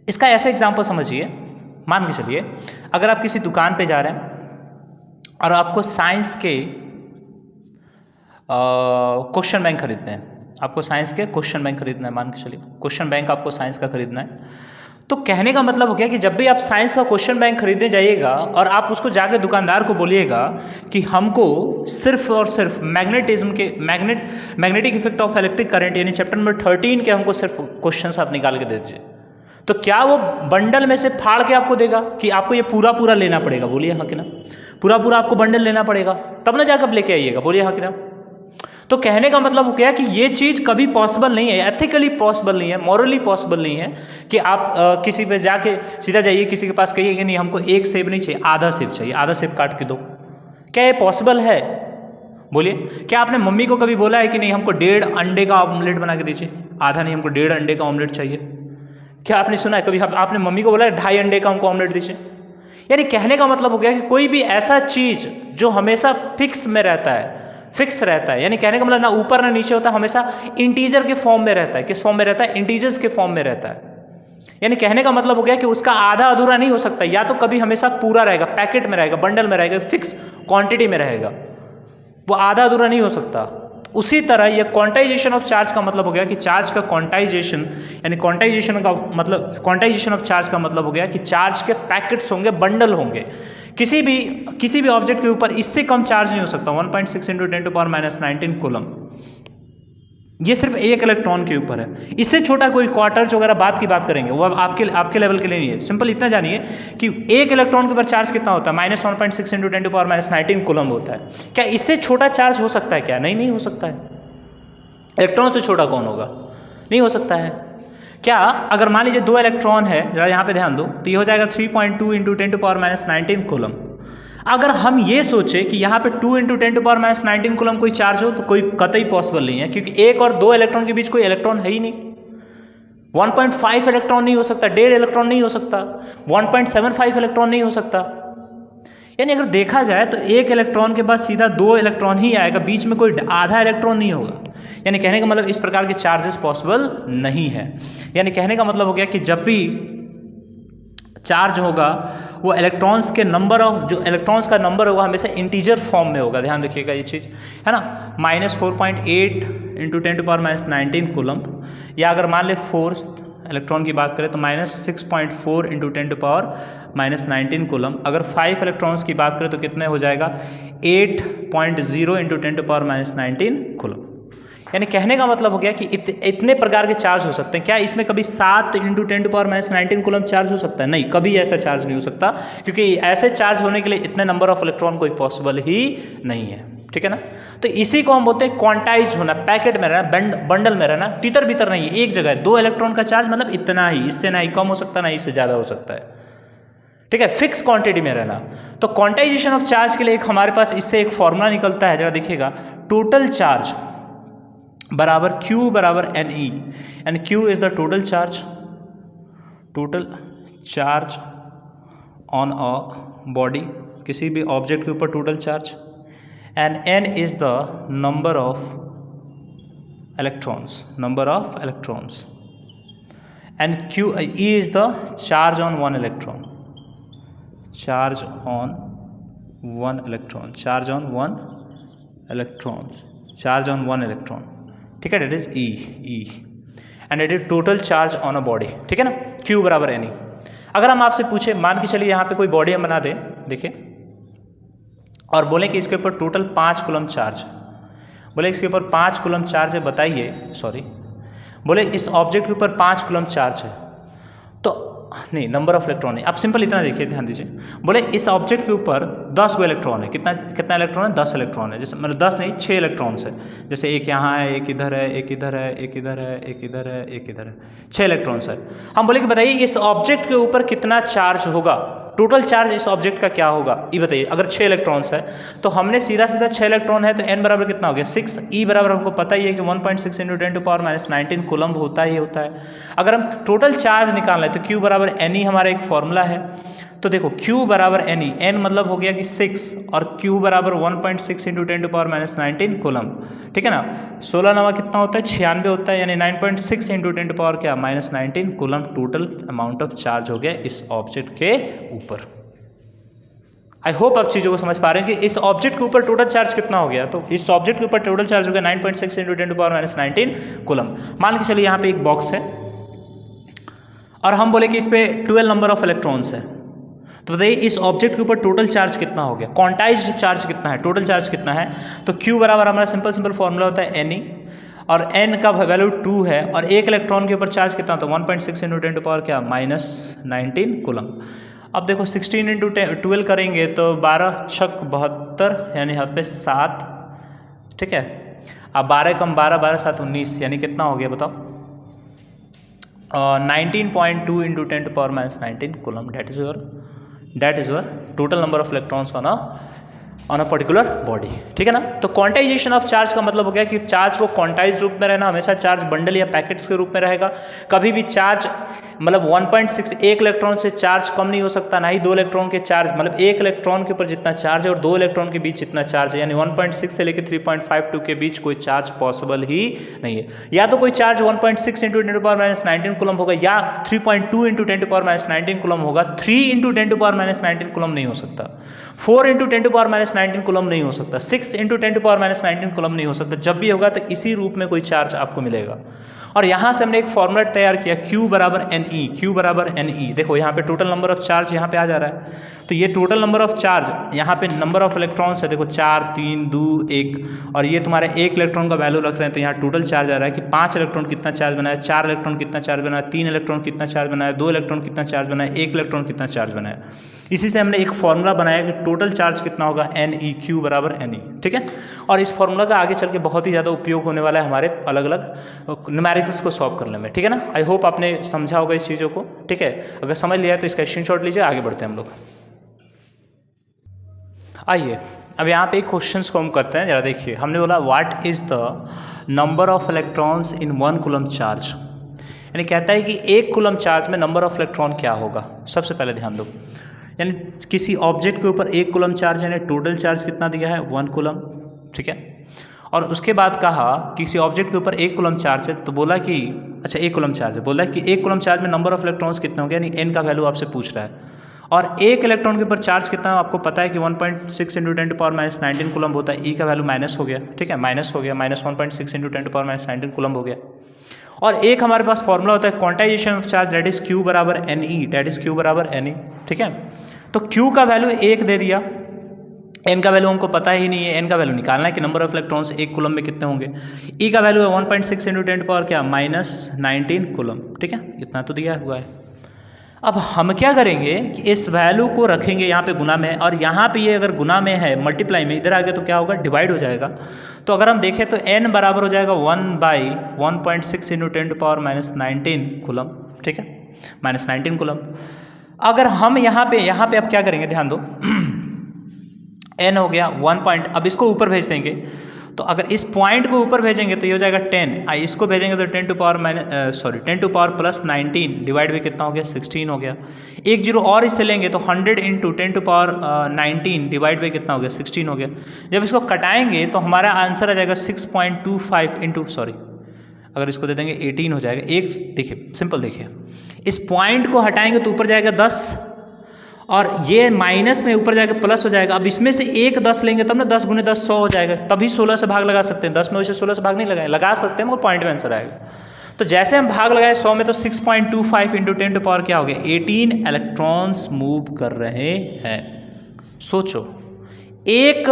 इसका ऐसा एग्जाम्पल समझिए, मान के चलिए अगर आप किसी दुकान पे जा रहे हैं और आपको साइंस के क्वेश्चन बैंक खरीदने हैं, आपको साइंस के क्वेश्चन बैंक खरीदना है, मान के चलिए क्वेश्चन बैंक आपको साइंस का खरीदना है। तो कहने का मतलब हो गया कि जब भी आप साइंस का क्वेश्चन बैंक खरीदने जाइएगा और आप उसको जाके दुकानदार को बोलिएगा कि हमको सिर्फ और सिर्फ मैग्नेटिज्म के magnetic effect of electric current यानी चैप्टर नंबर 13 के हमको सिर्फ क्वेश्चन आप निकाल के दे दीजिए, तो क्या वो बंडल में से फाड़ के आपको देगा कि आपको ये पूरा लेना पड़ेगा? बोलिए हाँ कि ना। पूरा आपको बंडल लेना पड़ेगा, तब ना जाकर लेके आइएगा। बोलिए हाँ कि ना। तो कहने का मतलब क्या है कि ये चीज़ कभी पॉसिबल नहीं है, एथिकली पॉसिबल नहीं है, मॉरली पॉसिबल नहीं है कि आप किसी पे जाके सीधा जाइए, किसी के पास कहिए कि नहीं हमको एक सेब नहीं चाहिए, आधा सेब चाहिए, आधा सेब काट के दो। क्या ये पॉसिबल है? बोलिए। क्या आपने मम्मी को कभी बोला है कि नहीं हमको 1.5 अंडे का ऑमलेट बना के दीजिए, आधा नहीं हमको 1.5 अंडे का ऑमलेट चाहिए? क्या आपने सुना है कभी आपने मम्मी को बोला है 2.5 अंडे का हमको ऑमलेट दीजिए? यानी कहने का मतलब हो गया कि कोई भी ऐसा चीज़ जो हमेशा फिक्स में रहता है, फिक्स रहता है, यानी कहने का मतलब ना ऊपर ना नीचे होता है, हमेशा इंटीजर के फॉर्म में रहता है। किस फॉर्म में रहता है? इंटीजर्स के फॉर्म में रहता है। यानी कहने का मतलब हो गया कि उसका आधा अधूरा नहीं हो सकता, या तो कभी हमेशा पूरा रहेगा, पैकेट में रहेगा, बंडल में रहेगा, फिक्स क्वांटिटी में रहेगा, वो आधा अधूरा नहीं हो सकता। उसी तरह ये क्वांटाइजेशन ऑफ चार्ज का मतलब हो गया कि चार्ज का क्वांटाइजेशन, यानी क्वांटाइजेशन ऑफ चार्ज का मतलब हो गया कि चार्ज के पैकेट्स होंगे, बंडल होंगे। किसी भी ऑब्जेक्ट के ऊपर इससे कम चार्ज नहीं हो सकता। 1.6 × 10⁻19 कूलम, ये सिर्फ एक इलेक्ट्रॉन के ऊपर है। इससे छोटा कोई क्वार्टर्स वगैरह बात की बात करेंगे, वो अब आपके लेवल के लिए नहीं है। सिंपल इतना जानिए कि एक इलेक्ट्रॉन के ऊपर चार्ज कितना होता है, -1.6 × 10⁻19 कूलम होता है। क्या इससे छोटा चार्ज हो सकता है क्या? नहीं हो सकता है। इलेक्ट्रॉन से छोटा कौन होगा? नहीं हो सकता है। क्या अगर मान लीजिए 2 इलेक्ट्रॉन है, जरा यहाँ पे ध्यान दो, तो ये हो जाएगा 3.2 × 10⁻19 कूलम। अगर हम ये सोचे कि यहाँ पे 2 × 10⁻19 कूलम कोई चार्ज हो, तो कोई कतई पॉसिबल नहीं है, क्योंकि एक और 2 इलेक्ट्रॉन के बीच कोई इलेक्ट्रॉन है ही नहीं। 1.5 इलेक्ट्रॉन नहीं हो सकता, 1.5 इलेक्ट्रॉन नहीं हो सकता, 1.75 इलेक्ट्रॉन नहीं हो सकता। यानी अगर देखा जाए तो एक इलेक्ट्रॉन के पास सीधा 2 इलेक्ट्रॉन ही आएगा, बीच में कोई आधा इलेक्ट्रॉन नहीं होगा। यानी कहने का मतलब इस प्रकार के चार्जेस पॉसिबल नहीं है। यानी कहने का मतलब हो गया कि जब भी चार्ज होगा वो इलेक्ट्रॉन्स के नंबर ऑफ, जो इलेक्ट्रॉन्स का नंबर होगा हमेशा इंटीजर फॉर्म में होगा। ध्यान रखिएगा ये चीज़, है ना। -4.8 × 10⁻19 कूलम, या अगर मान ले 4 इलेक्ट्रॉन की बात करें तो -6.4 × 10⁻19 कूलम। अगर 5 इलेक्ट्रॉन्स की बात करें तो कितने हो जाएगा, 8.0 × 10⁻19 कूलम। यानी कहने का मतलब हो गया कि इतने प्रकार के चार्ज हो सकते हैं। क्या इसमें कभी 7 × 10⁻19 कूलम चार्ज हो सकता है? नहीं, कभी ऐसा चार्ज नहीं हो सकता, क्योंकि ऐसे चार्ज होने के लिए इतने नंबर ऑफ इलेक्ट्रॉन कोई पॉसिबल ही नहीं है। ठीक है ना। तो इसी को हम बोलते हैं क्वांटाइज होना, पैकेट में रहना, बंडल में रहना, तितर बितर नहीं है, एक जगह है। 2 इलेक्ट्रॉन का चार्ज मतलब इतना ही, इससे ना ही कम हो सकता, ना इससे ज़्यादा हो सकता है। ठीक है, फिक्स क्वांटिटी में रहना। तो क्वांटाइजेशन ऑफ चार्ज के लिए एक हमारे पास इससे एक फॉर्मूला निकलता है, जरा देखिएगा। टोटल चार्ज बराबर Q बराबर NE, and Q is the total charge on a body, किसी भी ऑब्जेक्ट के ऊपर total charge, and N is the number of electrons, and E is the charge on one electron, charge on one electron. ठीक है, that is E, and it is total charge on a body. ठीक है ना, Q बराबर NE। अगर हम आपसे पूछे, मान के चलिए यहाँ पे कोई बॉडी हम बना दें, देखिए, और बोले कि इसके ऊपर टोटल 5 कूलम चार्ज, बोले इसके ऊपर 5 कूलम चार्ज है, बताइए, बोले इस ऑब्जेक्ट के ऊपर 5 कूलम चार्ज है, तो नहीं, नंबर ऑफ इलेक्ट्रॉन नहीं, आप सिंपल इतना देखिए, ध्यान दीजिए। बोले इस ऑब्जेक्ट के ऊपर 10 गो इलेक्ट्रॉन है, कितना इलेक्ट्रॉन है, 10 इलेक्ट्रॉन है, जैसे मतलब 10 नहीं, 6 इलेक्ट्रॉन्स है। जैसे एक यहाँ है, एक इधर है, एक इधर है, एक इधर है, एक इधर है, एक इधर है, 6 इलेक्ट्रॉन्स है। हम बोले कि बताइए इस ऑब्जेक्ट के ऊपर कितना चार्ज होगा, टोटल चार्ज इस ऑब्जेक्ट का क्या होगा, ये बताइए। अगर 6 इलेक्ट्रॉन्स है तो हमने सीधा 6 इलेक्ट्रॉन है, तो n बराबर कितना हो गया, 6। E बराबर हमको पता ही है कि 1.6 × 10⁻19 कूलम होता ही होता है। अगर हम टोटल चार्ज निकालना है तो Q बराबर NE हमारा एक फॉर्मूला है। तो देखो Q बराबर NE, N मतलब हो गया कि 6, और Q बराबर 1.6 × 10⁻19 कूलम। ठीक है ना, 16 9 कितना होता है, 96 होता है, यानी 9.6 × 10⁻19 coulomb total amount of charge हो गया इस ऑब्जेक्ट के ऊपर। आई होप आप चीज़ों को समझ पा रहे हैं कि इस ऑब्जेक्ट के ऊपर टोटल चार्ज कितना हो गया। तो इस ऑब्जेक्ट के ऊपर टोटल चार्ज हो गया 9.6 × 10⁻19 कूलम। मान के चलिए यहाँ पे एक बॉक्स है, और हम बोले कि इस पे 12 नंबर ऑफ इलेक्ट्रॉन्स है, तो बताइए इस ऑब्जेक्ट के ऊपर टोटल चार्ज कितना हो गया, क्वांटाइज्ड चार्ज कितना है, टोटल चार्ज कितना है। तो Q बराबर हमारा सिंपल फॉर्मूला होता है NE, और N का वैल्यू 2 है, और एक इलेक्ट्रॉन के ऊपर चार्ज कितना होता है, 1.6 × 10⁻19 कूलम। अब देखो 16 × 12 करेंगे तो 12 छक 72, यानी यहाँ पे 7। ठीक है, अब 12 कम 12, 12 7 19, यानी कितना हो गया बताओ, 19.2 × 10⁻19 coulomb. that is your total number of electrons on a particular body। ठीक है ना। तो क्वांटाइजेशन ऑफ चार्ज का मतलब हो गया कि चार्ज को क्वांटाइज रूप में रहना, हमेशा चार्ज बंडल या पैकेट्स के रूप में रहेगा। कभी भी चार्ज मतलब 1.6 एक इलेक्ट्रॉन से चार्ज कम नहीं हो सकता, ना ही 2 इलेक्ट्रॉन के चार्ज, मतलब एक इलेक्ट्रॉन के ऊपर जितना चार्ज है और 2 इलेक्ट्रॉन के बीच जितना चार्ज है, यानी 1.6 से लेकर 3.52 के बीच कोई चार्ज पॉसिबल ही नहीं है। या तो कोई चार्ज 1.6 इंटू 10⁻19 कूलम होगा, या 3.2 इंटू 10⁻19 कूलम होगा। 3 इंटू 10⁻19 कूलम नहीं हो सकता, 4 इंटू 10⁻19 कूलम नहीं हो सकता, 6 इंटू 10⁻19 कूलम नहीं हो सकता। जब भी होगा तो इसी रूप में कोई चार्ज आपको मिलेगा। और यहाँ से हमने एक फॉर्मूला तैयार किया, Q बराबर NE, Q बराबर NE। देखो यहाँ पे टोटल नंबर ऑफ चार्ज यहाँ पे आ जा रहा है, तो ये टोटल नंबर ऑफ चार्ज, यहाँ पे नंबर ऑफ इलेक्ट्रॉन्स है, देखो 4 3 2 1, और ये तुम्हारे एक इलेक्ट्रॉन का वैल्यू रख रहे हैं, तो यहाँ टोटल चार्ज आ रहा है कि 5 इलेक्ट्रॉन कितना चार्ज बनाया, 4 इलेक्ट्रॉन कितना चार्ज बनाया, 3 इलेक्ट्रॉन कितना चार्ज बनाया, 2 इलेक्ट्रॉन कितना चार्ज बनाया, 1 इलेक्ट्रॉन कितना चार्ज बनाया। इसी से हमने एक फॉर्मूला बनाया कि टोटल चार्ज कितना होगा, NEQ बराबर NE, ठीक है। और इस फॉर्मूला का आगे चल के बहुत ही ज़्यादा उपयोग होने वाला है हमारे अलग अलग न्यूमेरिकल्स को सॉल्व करने में, ठीक है ना। आई होप आपने समझा होगा इस चीज़ों को, ठीक है। अगर समझ लिया है तो इसका स्क्रीनशॉट लीजिए, आगे बढ़ते हैं हम लोग। आइए अब यहाँ पे एक क्वेश्चन को हम करते हैं, जरा देखिए। हमने बोला what is the number of electrons in 1 coulomb charge, यानी कहता है कि 1 कूलम चार्ज में नंबर ऑफ इलेक्ट्रॉन क्या होगा। सबसे पहले ध्यान दो, यानी किसी ऑब्जेक्ट के ऊपर 1 कूलम चार्ज, यानी टोटल चार्ज कितना दिया है, 1 कूलम, ठीक है। और उसके बाद कहा किसी ऑब्जेक्ट के ऊपर 1 कूलम चार्ज है, तो बोला कि अच्छा 1 कूलम चार्ज है, बोला कि 1 कूलम चार्ज में नंबर ऑफ इलेक्ट्रॉन्स कितने होंगे, यानी n का वैल्यू आपसे पूछ रहा है। और 1 इलेक्ट्रॉन के ऊपर चार्ज कितना है आपको पता है कि 1.6 इंटू 10⁻19 कूलम होता है। ई का वैल्यू माइनस हो गया, ठीक है, माइनस हो गया, -1.6 इंटू 10⁻19 कूलम हो गया। और एक हमारे पास फॉर्मूला होता है quantization of charge, that is Q बराबर NE, दैट इज Q बराबर NE, ठीक है। तो Q का वैल्यू 1 दे दिया, n का वैल्यू हमको पता ही नहीं है, n का वैल्यू निकालना है कि नंबर ऑफ इलेक्ट्रॉन्स 1 कूलम में कितने होंगे। E का वैल्यू है 1.6 इंटू 10 पावर क्या, -19 कूलम, ठीक है, इतना तो दिया हुआ है। अब हम क्या करेंगे कि इस वैल्यू को रखेंगे यहाँ पे गुना में, और यहाँ पे ये अगर गुना में है, मल्टीप्लाई में, इधर आगे तो क्या होगा, डिवाइड हो जाएगा। तो अगर हम देखें तो n बराबर हो जाएगा 1/1.6 इंटू 10⁻19 कूलम, ठीक है, -19 कूलम। अगर हम यहाँ पे अब क्या करेंगे, ध्यान दो n हो गया 1 पॉइंट, अब इसको ऊपर भेज देंगे, तो अगर इस पॉइंट को ऊपर भेजेंगे तो ये हो जाएगा 10, इसको भेजेंगे तो 10 टू पावर प्लस 19 डिवाइड भी कितना हो गया, 16 हो गया। एक जीरो और इससे लेंगे तो 100 इंटू 10 टू पावर 19 डिवाइड भी कितना हो गया, 16 हो गया। जब इसको कटाएंगे तो हमारा आंसर आ जाएगा 6.25 इंटू, सॉरी अगर इसको दे देंगे 18 हो जाएगा। एक देखिए सिंपल, देखिए इस पॉइंट को हटाएंगे तो ऊपर जाएगा 10, और ये माइनस में ऊपर जाएगा प्लस हो जाएगा। अब इसमें से एक 10 लेंगे तब ना 10 गुने 10 100 हो जाएगा, तभी 16 से भाग लगा सकते हैं। 10 में वैसे 16 से भाग नहीं लगा सकते हैं, मगर पॉइंट में आंसर आएगा। तो जैसे हम भाग लगाए 100 में, तो 6.25 इंटू 10 टू पावर क्या हो गया, 18 इलेक्ट्रॉन्स मूव कर रहे हैं। सोचो एक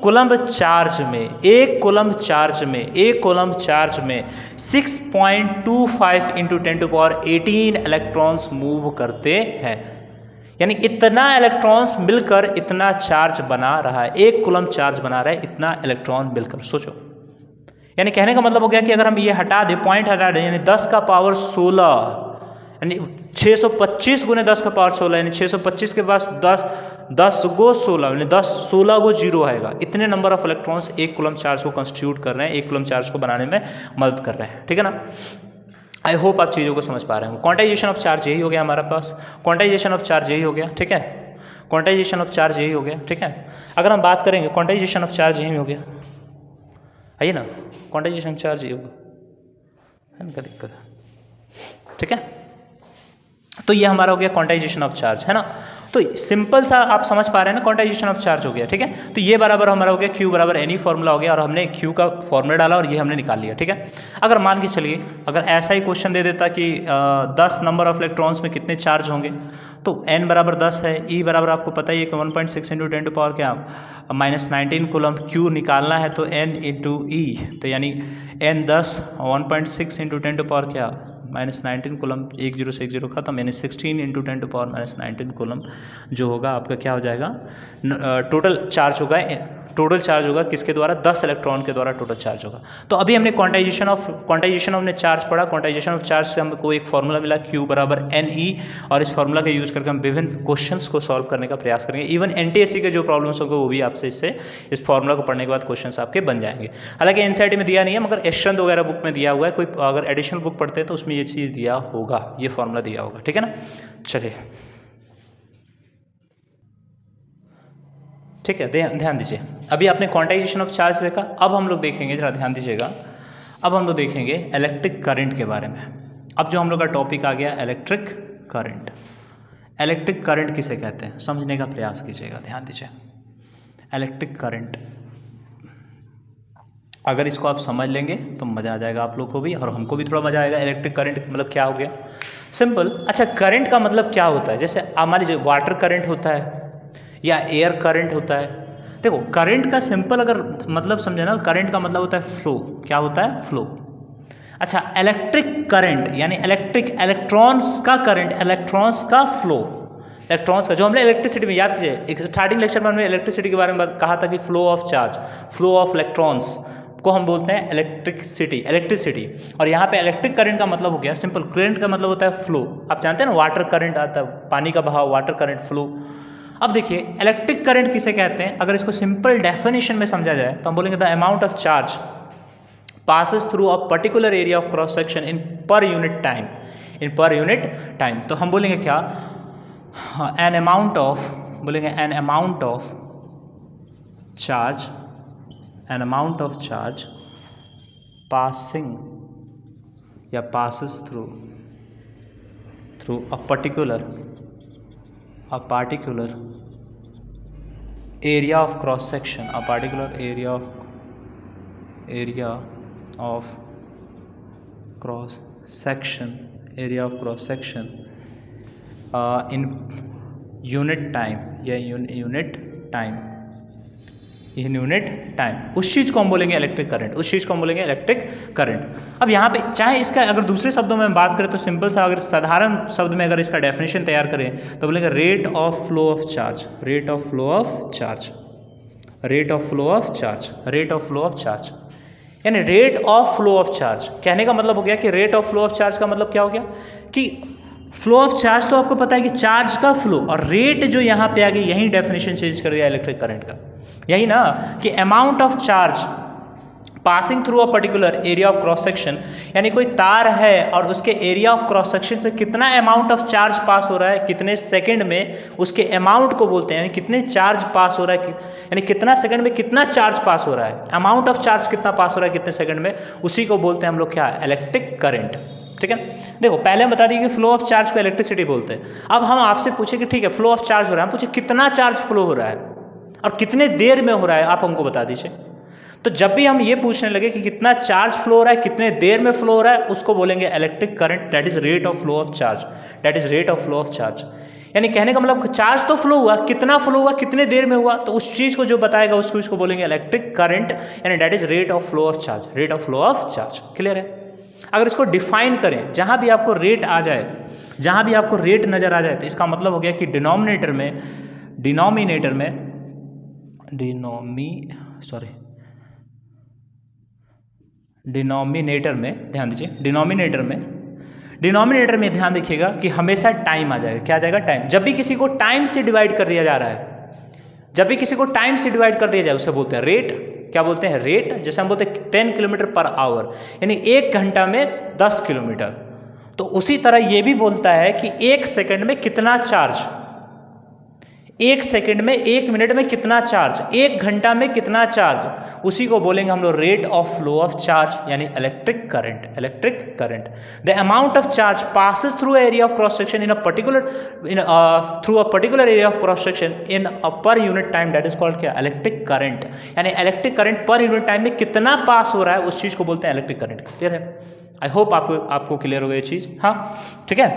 कूलम्ब चार्ज में 6.25 into 10 to power 18 electrons move करते हैं, यानी इतना इलेक्ट्रॉन्स मिलकर इतना चार्ज बना रहा है, 1 कूलम चार्ज बना रहा है इतना इलेक्ट्रॉन मिलकर। सोचो, यानी कहने का मतलब हो गया कि अगर हम ये हटा दें, पॉइंट हटा दें, यानी 10 का पावर 16, यानी 625 गुने 10 का पावर 16, यानी 625 के पास 10 गो 16, यानी 16 गो जीरो आएगा। इतने number of electrons 1 coulomb charge को कंस्टिट्यूट कर रहे हैं, 1 कूलम चार्ज को बनाने में मदद कर रहे हैं, ठीक है ना। आई होप आप चीज़ों को समझ पा रहे हो। क्वांटाइजेशन ऑफ चार्ज यही हो गया हमारे पास, क्वांटाइजेशन ऑफ चार्ज यही हो गया, ठीक है, क्वांटाइजेशन ऑफ चार्ज यही हो गया, ठीक है। अगर हम बात करेंगे क्वांटाइजेशन ऑफ चार्ज यही हो गया, आइए ना, क्वांटाइजेशन चार्ज यही होगा, है ना, क्या दिक्कत है, ठीक है। तो ये हमारा हो गया क्वांटाइजेशन ऑफ चार्ज, है ना। तो सिंपल सा आप समझ पा रहे हैं ना, क्वांटाइजेशन ऑफ चार्ज हो गया, ठीक है। तो ये बराबर हमारा हो गया Q बराबर NE फॉर्मूला हो गया, और हमने Q का फॉर्मूला डाला और ये हमने निकाल लिया, ठीक है। अगर मान के चलिए अगर ऐसा ही क्वेश्चन दे देता कि 10 नंबर ऑफ इलेक्ट्रॉन्स में कितने चार्ज होंगे, तो n बराबर 10 है, E बराबर आपको पता ही है कि 1.6 इंटू 10 टू पावर क्या -19 कूलम, Q निकालना है तो n इंटू E, तो यानी n 10 1.6 इंटू 10 टू पावर क्या -19 कूलम, 1 0 से 1 0 खत्म, यानी 16 इंटू 10 टू पावर -19 कूलम जो होगा आपका क्या हो जाएगा, टोटल चार्ज होगा, टोटल चार्ज होगा किसके द्वारा, 10 इलेक्ट्रॉन के द्वारा टोटल चार्ज होगा। तो अभी हमने क्वांटाइजेशन ऑफ हमने चार्ज पढ़ा। क्वांटाइजेशन ऑफ चार्ज से हमको एक फॉर्मूला मिला Q बराबर NE, और इस फॉर्मूला का यूज़ करके हम विभिन्न क्वेश्चंस को सॉल्व करने का प्रयास करेंगे। इवन NTSC के जो प्रॉब्लम्स होंगे वो भी आपसे इस फॉर्मूला को पढ़ने के बाद क्वेश्चंस आपके बन जाएंगे। हालांकि NCERT में दिया नहीं है, मगर यशवंत वगैरह बुक में दिया हुआ है। कोई अगर एडिशनल बुक पढ़ते हैं तो उसमें ये चीज़ दिया होगा, ये फॉर्मूला दिया होगा, ठीक है ना। चलिए ठीक है, ध्यान दीजिए। अभी आपने क्वांटाइजेशन ऑफ चार्ज देखा, अब हम लोग देखेंगे, जरा ध्यान दीजिएगा, अब हम लोग देखेंगे इलेक्ट्रिक करंट के बारे में। अब जो हम लोग का टॉपिक आ गया इलेक्ट्रिक करंट। इलेक्ट्रिक करंट किसे कहते हैं समझने का प्रयास कीजिएगा, ध्यान दीजिए। इलेक्ट्रिक करंट, अगर इसको आप समझ लेंगे तो मज़ा आ जाएगा आप लोग को भी और हमको भी थोड़ा मज़ा आएगा। इलेक्ट्रिक करंट मतलब क्या हो गया, सिंपल। अच्छा, करंट का मतलब क्या होता है, जैसे हमारी जो वाटर करंट होता है या एयर करंट होता है। देखो करंट का सिंपल अगर मतलब समझे ना, करंट का मतलब होता है फ्लो। क्या होता है, फ्लो। अच्छा, इलेक्ट्रिक करंट यानी इलेक्ट्रॉन्स का करंट, इलेक्ट्रॉन्स का फ्लो, इलेक्ट्रॉन्स का, जो हमने इलेक्ट्रिसिटी में याद कीजिए, एक स्टार्टिंग लेक्चर में हमने इलेक्ट्रिसिटी के बारे में कहा था कि flow of charge, flow of electrons को हम बोलते हैं इलेक्ट्रिसिटी। और यहाँ पे इलेक्ट्रिक करंट का मतलब हो गया सिंपल, करंट का मतलब होता है फ्लो। आप जानते हैं ना, वाटर करंट आता है, पानी का बहाव, वाटर करंट, फ्लो। अब देखिए इलेक्ट्रिक करंट किसे कहते हैं, अगर इसको सिंपल डेफिनेशन में समझा जाए तो हम बोलेंगे the amount of charge passes through a particular area of cross section in per unit time। तो हम बोलेंगे क्या, an amount of charge passing या passes through a particular area of cross section, area of cross section in unit time या unit time, उस चीज़ को हम बोलेंगे इलेक्ट्रिक करंट, अब यहाँ पे चाहे इसका अगर दूसरे शब्दों में बात करें तो सिंपल सा, अगर साधारण शब्द में अगर इसका डेफिनेशन तैयार करें तो बोलेंगे rate of flow of charge, यानी rate of flow of charge. कहने का मतलब हो गया कि rate of flow of charge का मतलब क्या हो गया कि फ्लो ऑफ चार्ज तो आपको पता है कि चार्ज का फ्लो, और रेट जो यहाँ पे आ गई, यही डेफिनेशन चेंज कर दिया इलेक्ट्रिक करंट का, यही ना कि amount of charge passing through a particular area of cross section, यानी कोई तार है और उसके एरिया ऑफ क्रॉस सेक्शन से कितना अमाउंट ऑफ चार्ज पास हो रहा है, कितने सेकंड में, उसके अमाउंट को बोलते हैं, यानी कितने चार्ज पास हो रहा है, यानी कितना सेकंड में कितना चार्ज पास हो रहा है, अमाउंट ऑफ चार्ज कितना पास हो रहा है कितने सेकंड में, उसी को बोलते हैं हम लोग क्या, इलेक्ट्रिक करंट। ठीक है, देखो पहले हम बता दिए कि फ्लो ऑफ चार्ज को इलेक्ट्रिसिटी बोलते हैं। अब हम आपसे पूछे कि ठीक है फ्लो ऑफ चार्ज हो रहा है, हम पूछे कितना चार्ज फ्लो हो रहा है और कितने देर में हो रहा है, आप हमको बता दीजिए। तो जब भी हम ये पूछने लगे कि कितना चार्ज फ्लो हो रहा है, कितने देर में फ्लो हो रहा है, उसको बोलेंगे electric current, that is rate of flow of charge, यानी कहने का मतलब चार्ज तो फ्लो हुआ, कितना फ्लो हुआ, कितने देर में हुआ, तो उस चीज को जो बताएगा उसको बोलेंगे इलेक्ट्रिक करंट, यानी that is rate of flow of charge. Clear है? अगर इसको डिफाइन करें, जहां भी आपको रेट आ जाए, जहां भी आपको रेट नजर आ जाए, तो इसका मतलब हो गया कि डिनोमिनेटर में ध्यान दीजिए, डिनोमिनेटर में ध्यान देखिएगा कि हमेशा टाइम आ जाएगा। क्या आ जाएगा? टाइम। जब भी किसी को टाइम से डिवाइड कर दिया जा रहा है, उसे बोलते हैं रेट। क्या बोलते हैं? रेट। जैसे हम बोलते हैं 10 किलोमीटर पर आवर, यानी 1 घंटा में 10 किलोमीटर। तो उसी तरह ये भी बोलता है कि 1 सेकंड में कितना चार्ज, 1 सेकंड में, 1 मिनट में कितना चार्ज, 1 घंटा में कितना चार्ज, उसी को बोलेंगे हम लोग rate of flow of charge, यानी electric current. The amount of charge passes through area of cross section in a particular area of cross section in a per unit time, that is called क्या? Electric current. यानी electric current per unit time में कितना पास हो रहा है, उस चीज को बोलते हैं इलेक्ट्रिक करंट। क्लियर है? आई होप आपको क्लियर हो गई ये चीज। हाँ, ठीक है।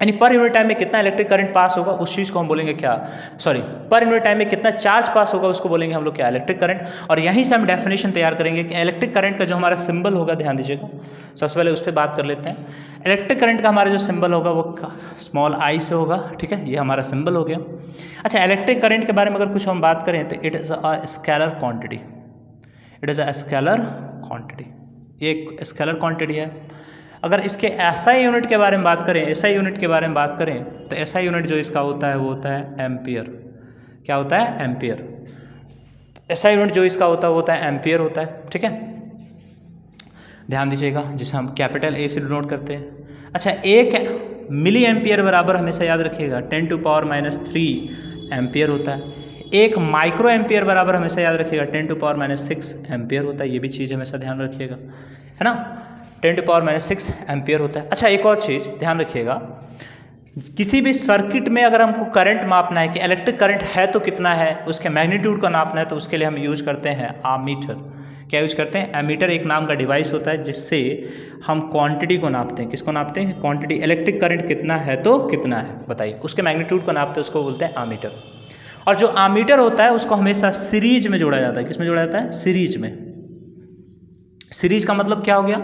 यानी पर यूनिट टाइम में कितना इलेक्ट्रिक करंट पास होगा उस चीज़ को हम बोलेंगे क्या, सॉरी, पर यूनिट टाइम में कितना चार्ज पास होगा उसको बोलेंगे हम लोग क्या, इलेक्ट्रिक करंट। और यहीं से हम डेफिनेशन तैयार करेंगे कि इलेक्ट्रिक करंट का जो हमारा सिंबल होगा, ध्यान दीजिएगा, सबसे पहले उस पर बात कर लेते हैं। इलेक्ट्रिक करंट का हमारा जो सिंबल होगा वो स्मॉल आई से होगा, ठीक है, ये हमारा सिंबल हो गया। अच्छा, इलेक्ट्रिक करंट के बारे में अगर कुछ हम बात करें तो it is a scalar quantity, it is a scalar quantity, ये एक स्केलर क्वांटिटी है। अगर इसके एसआई यूनिट के बारे में बात करें, एसआई यूनिट के बारे में बात करें तो एसआई यूनिट जो इसका होता है वो होता है एम्पियर। क्या होता है, एम्पियर। एसआई यूनिट जो इसका होता है वो होता है एम्पियर होता है, ठीक है, ध्यान दीजिएगा, जिसे हम कैपिटल ए से डिनोट करते हैं। अच्छा, 1 मिली एम्पियर बराबर हमेशा याद रखिएगा 10⁻³ एम्पियर होता है। 1 माइक्रो एम्पियर बराबर हमेशा याद रखिएगा 10⁻6 एम्पियर होता है। ये भी चीज़ हमेशा ध्यान रखिएगा, है ना, 10⁻6 एम्पियर होता है। अच्छा, एक और चीज़ ध्यान रखिएगा, किसी भी सर्किट में अगर हमको करंट मापना है कि इलेक्ट्रिक करंट है तो कितना है, उसके मैग्नीट्यूड को नापना है, तो उसके लिए हम यूज करते हैं आमीटर। क्या यूज करते हैं, एमीटर एक नाम का डिवाइस होता है जिससे हम क्वांटिटी को नापते हैं। किसको नापते हैं, क्वांटिटी, इलेक्ट्रिक करंट कितना है तो कितना है बताइए, उसके मैग्नीट्यूड को नापते हैं, उसको बोलते हैं आमीटर। और जो आमीटर होता है उसको हमेशा सीरीज में जोड़ा जाता है। किस में जोड़ा जाता है, सीरीज में। सीरीज का मतलब क्या हो गया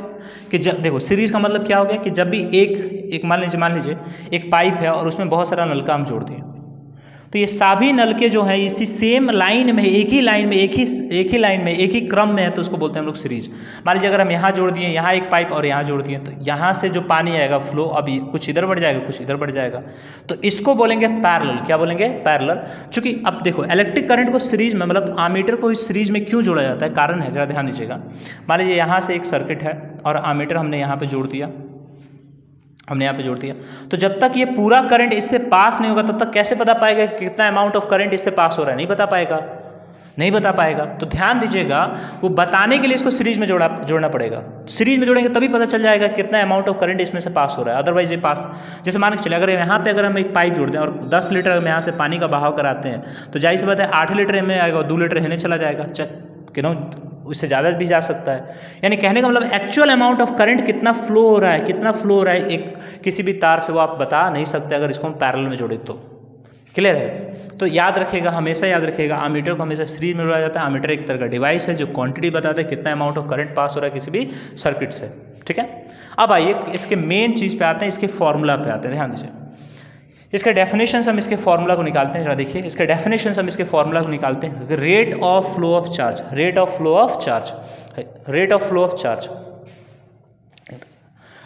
कि जब देखो, सीरीज का मतलब क्या हो गया कि जब भी एक मान लीजिए एक पाइप है और उसमें बहुत सारा नलका हम जोड़ दिए, तो ये सभी नलके जो हैं इसी सेम लाइन में, एक ही लाइन में, एक ही लाइन में, एक ही क्रम में है, तो उसको बोलते हैं हम लोग सीरीज। मान लीजिए अगर हम यहाँ जोड़ दिए, यहाँ एक पाइप और यहाँ जोड़ दिए, तो यहाँ से जो पानी आएगा फ्लो, अभी कुछ इधर बढ़ जाएगा, कुछ इधर बढ़ जाएगा, तो इसको बोलेंगे पैरेलल। क्या बोलेंगे, पैरेलल। चूंकि अब देखो, इलेक्ट्रिक करंट को सीरीज में, मतलब आमीटर को इस सीरीज में क्यों जोड़ा जाता है, कारण है, जरा ध्यान दीजिएगा। मान लीजिए यहाँ से एक सर्किट है और आमीटर हमने यहाँ पे जोड़ दिया, तो जब तक ये पूरा करंट इससे पास नहीं होगा तब तक कैसे पता पाएगा कि कितना अमाउंट ऑफ करंट इससे पास हो रहा है, नहीं बता पाएगा। तो ध्यान दीजिएगा, वो बताने के लिए इसको सीरीज में जोड़ना पड़ेगा। सीरीज में जोड़ेंगे तभी पता चल जाएगा कितना अमाउंट ऑफ करंट इसमें से पास हो रहा है, अदरवाइज ये पास, जैसे मान के चले अगर यहाँ पे अगर हम एक पाइप जोड़ दें और 10 लीटर हम यहाँ से पानी का बहाव कराते हैं, तो जाहिर सी बात है 8 लीटर में आएगा और 2 लीटर हिने चला जाएगा, उससे ज़्यादा भी जा सकता है। यानी कहने का मतलब एक्चुअल अमाउंट ऑफ करंट कितना फ्लो हो रहा है, एक किसी भी तार से वो आप बता नहीं सकते अगर इसको हम पैरेलल में जोड़े तो। क्लियर है। तो याद रखिएगा, हमेशा याद रखिएगा, आमीटर को हमेशा सीरीज में जोड़ा जाता है। आमीटर एक तरह का डिवाइस है जो क्वांटिटी बताता है कितना अमाउंट ऑफ करंट पास हो रहा है किसी भी सर्किट से। ठीक है, अब आइए इसके मेन चीज़ पे आते हैं, इसके फॉर्मूला पे आते हैं। ध्यान दीजिए, इसके डेफिनेशन हम इसके फॉर्मूला को निकालते हैं। जरा देखिए, इसके डेफिनेशन हम इसके फॉर्मूला को निकालते हैं। Rate of flow of charge, rate of flow of charge, rate of flow of charge,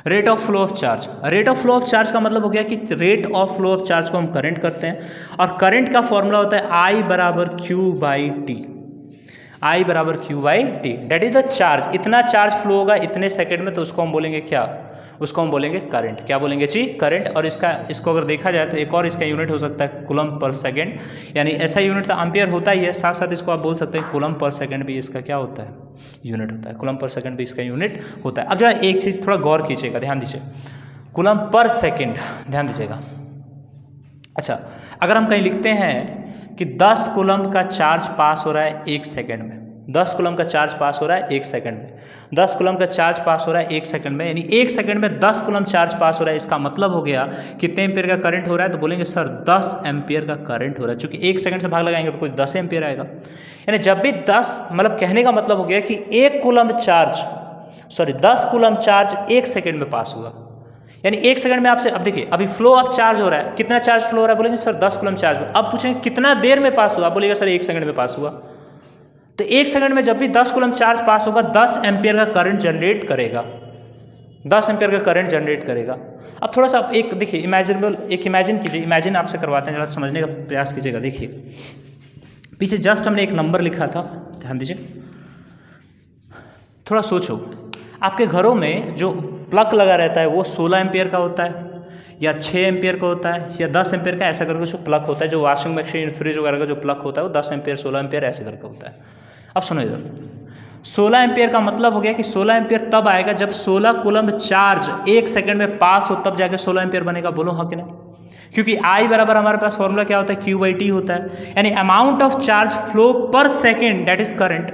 rate of flow of charge. Rate of flow of charge का मतलब हो गया कि rate of flow of charge को हम करंट करते हैं, और करंट का फॉर्मूला होता है I बराबर Q/T, I बराबर Q/T, that is the charge. इतना चार्ज फ्लो होगा इतने सेकंड में, तो उसको हम बोलेंगे क्या, उसको हम बोलेंगे करंट। क्या बोलेंगे जी, करंट। और इसको अगर देखा जाए तो एक और इसका यूनिट हो सकता है कूलम्ब पर सेकंड, यानी ऐसा यूनिट तो एम्पियर होता ही है, साथ साथ इसको आप बोल सकते हैं कूलम्ब पर सेकंड भी इसका क्या होता है, यूनिट होता है। कूलम्ब पर सेकंड भी इसका यूनिट होता है। अब जरा एक चीज़ थोड़ा गौर कीजिएगा, ध्यान दीजिए, कूलम्ब पर सेकेंड, ध्यान दीजिएगा। अच्छा, अगर हम कहीं लिखते हैं कि 10 कूलम्ब का चार्ज पास हो रहा है 1 सेकेंड में, 10 कूलम्ब का चार्ज पास हो रहा है 1 सेकंड में, 10 कूलम्ब का चार्ज पास हो रहा है 1 सेकंड में, यानी 1 सेकंड में 10 कूलम्ब चार्ज पास हो रहा है। इसका मतलब हो गया कितने एम्पियर का करंट हो रहा है, तो बोलेंगे सर 10 एम्पियर का करंट हो रहा है। चूंकि 1 सेकंड से भाग लगाएंगे तो कुछ 10 एम्पियर आएगा। यानी जब भी 10, मतलब कहने का मतलब हो गया कि 10 कूलम्ब चार्ज 1 सेकंड में पास हुआ। यानी 1 सेकंड में आपसे, अब देखिए अभी फ्लो ऑफ चार्ज हो रहा है, कितना चार्ज फ्लो हो रहा है, बोलेंगे सर 10 कूलम्ब चार्ज। अब पूछेंगे कितना देर में पास हुआ, बोलेगा सर 1 सेकंड में पास हुआ। तो 1 सेकंड में जब भी 10 कूलम्ब चार्ज पास होगा 10 एम्पियर का करंट जनरेट करेगा, 10 एम्पियर का करंट जनरेट करेगा। अब थोड़ा सा एक देखिए, इमेजिन कीजिए, इमेजिन आपसे करवाते हैं, जरा समझने का प्रयास कीजिएगा। देखिए पीछे जस्ट हमने एक नंबर लिखा था, ध्यान दीजिए, थोड़ा सोचो, आपके घरों में जो प्लग लगा रहता है वो 16 एम्पियर का होता है या 6 एम्पियर का होता है या 10 एम्पियर का, ऐसा करके जो प्लग होता है, जो वॉशिंग मशीन फ्रिज वगैरह का जो प्लग होता है वो 10 एम्पियर 16 एम्पियर ऐसे करके होता है। अब सुनो इधर, 16 एम्पियर का मतलब हो गया कि 16 एम्पियर तब आएगा जब 16 कूलम्ब चार्ज 1 सेकंड में पास हो, तब जाके 16 एम्पियर बनेगा। बोलो हाँ कि नहीं? क्योंकि I बराबर हमारे पास फॉर्मूला क्या होता है, Q/T होता है, यानी amount of charge flow per second, that is current.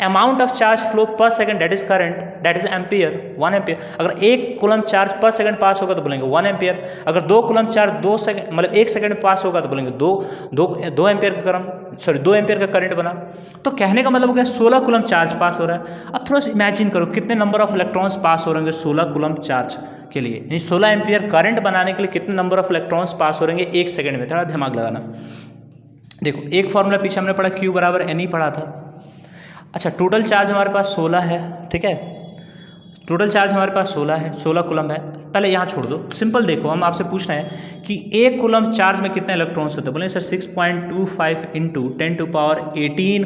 Amount of charge flow per second that is current that is ampere 1 ampere. अगर 1 coulomb charge per second pass होगा तो बोलेंगे 1 एम्पियर। अगर 2 कूलम चार्ज 2 सेकंड मतलब 1 second में पास होगा तो बोलेंगे 2 एम्पियर का करंट 2 एम्पियर का करंट बना। तो कहने का मतलब हो गया 16 कूलम चार्ज पास हो रहा है। अब थोड़ा सा इमेजिन करो कितने नंबर ऑफ इलेक्ट्रॉन्स पास हो रहेंगे 16 कूलम चार्ज के लिए, यानी 16 एम्पियर करंट बनाने के लिए कितने नंबर ऑफ इलेक्ट्रॉन्स पास हो रहेंगे 1 सेकंड में। थोड़ा दिमाग लगाना। देखो एक फॉर्मूला पीछे हमने पढ़ा Q बराबर N ही पढ़ा था। अच्छा टोटल चार्ज हमारे पास 16 है, ठीक है, टोटल चार्ज हमारे पास 16 है, 16 कूलम है। पहले यहाँ छोड़ दो, सिंपल देखो, हम आपसे पूछ रहे हैं कि 1 कूलम चार्ज में कितने इलेक्ट्रॉन्स होते हैं। बोले सर 6.25 इंटू 10⁻18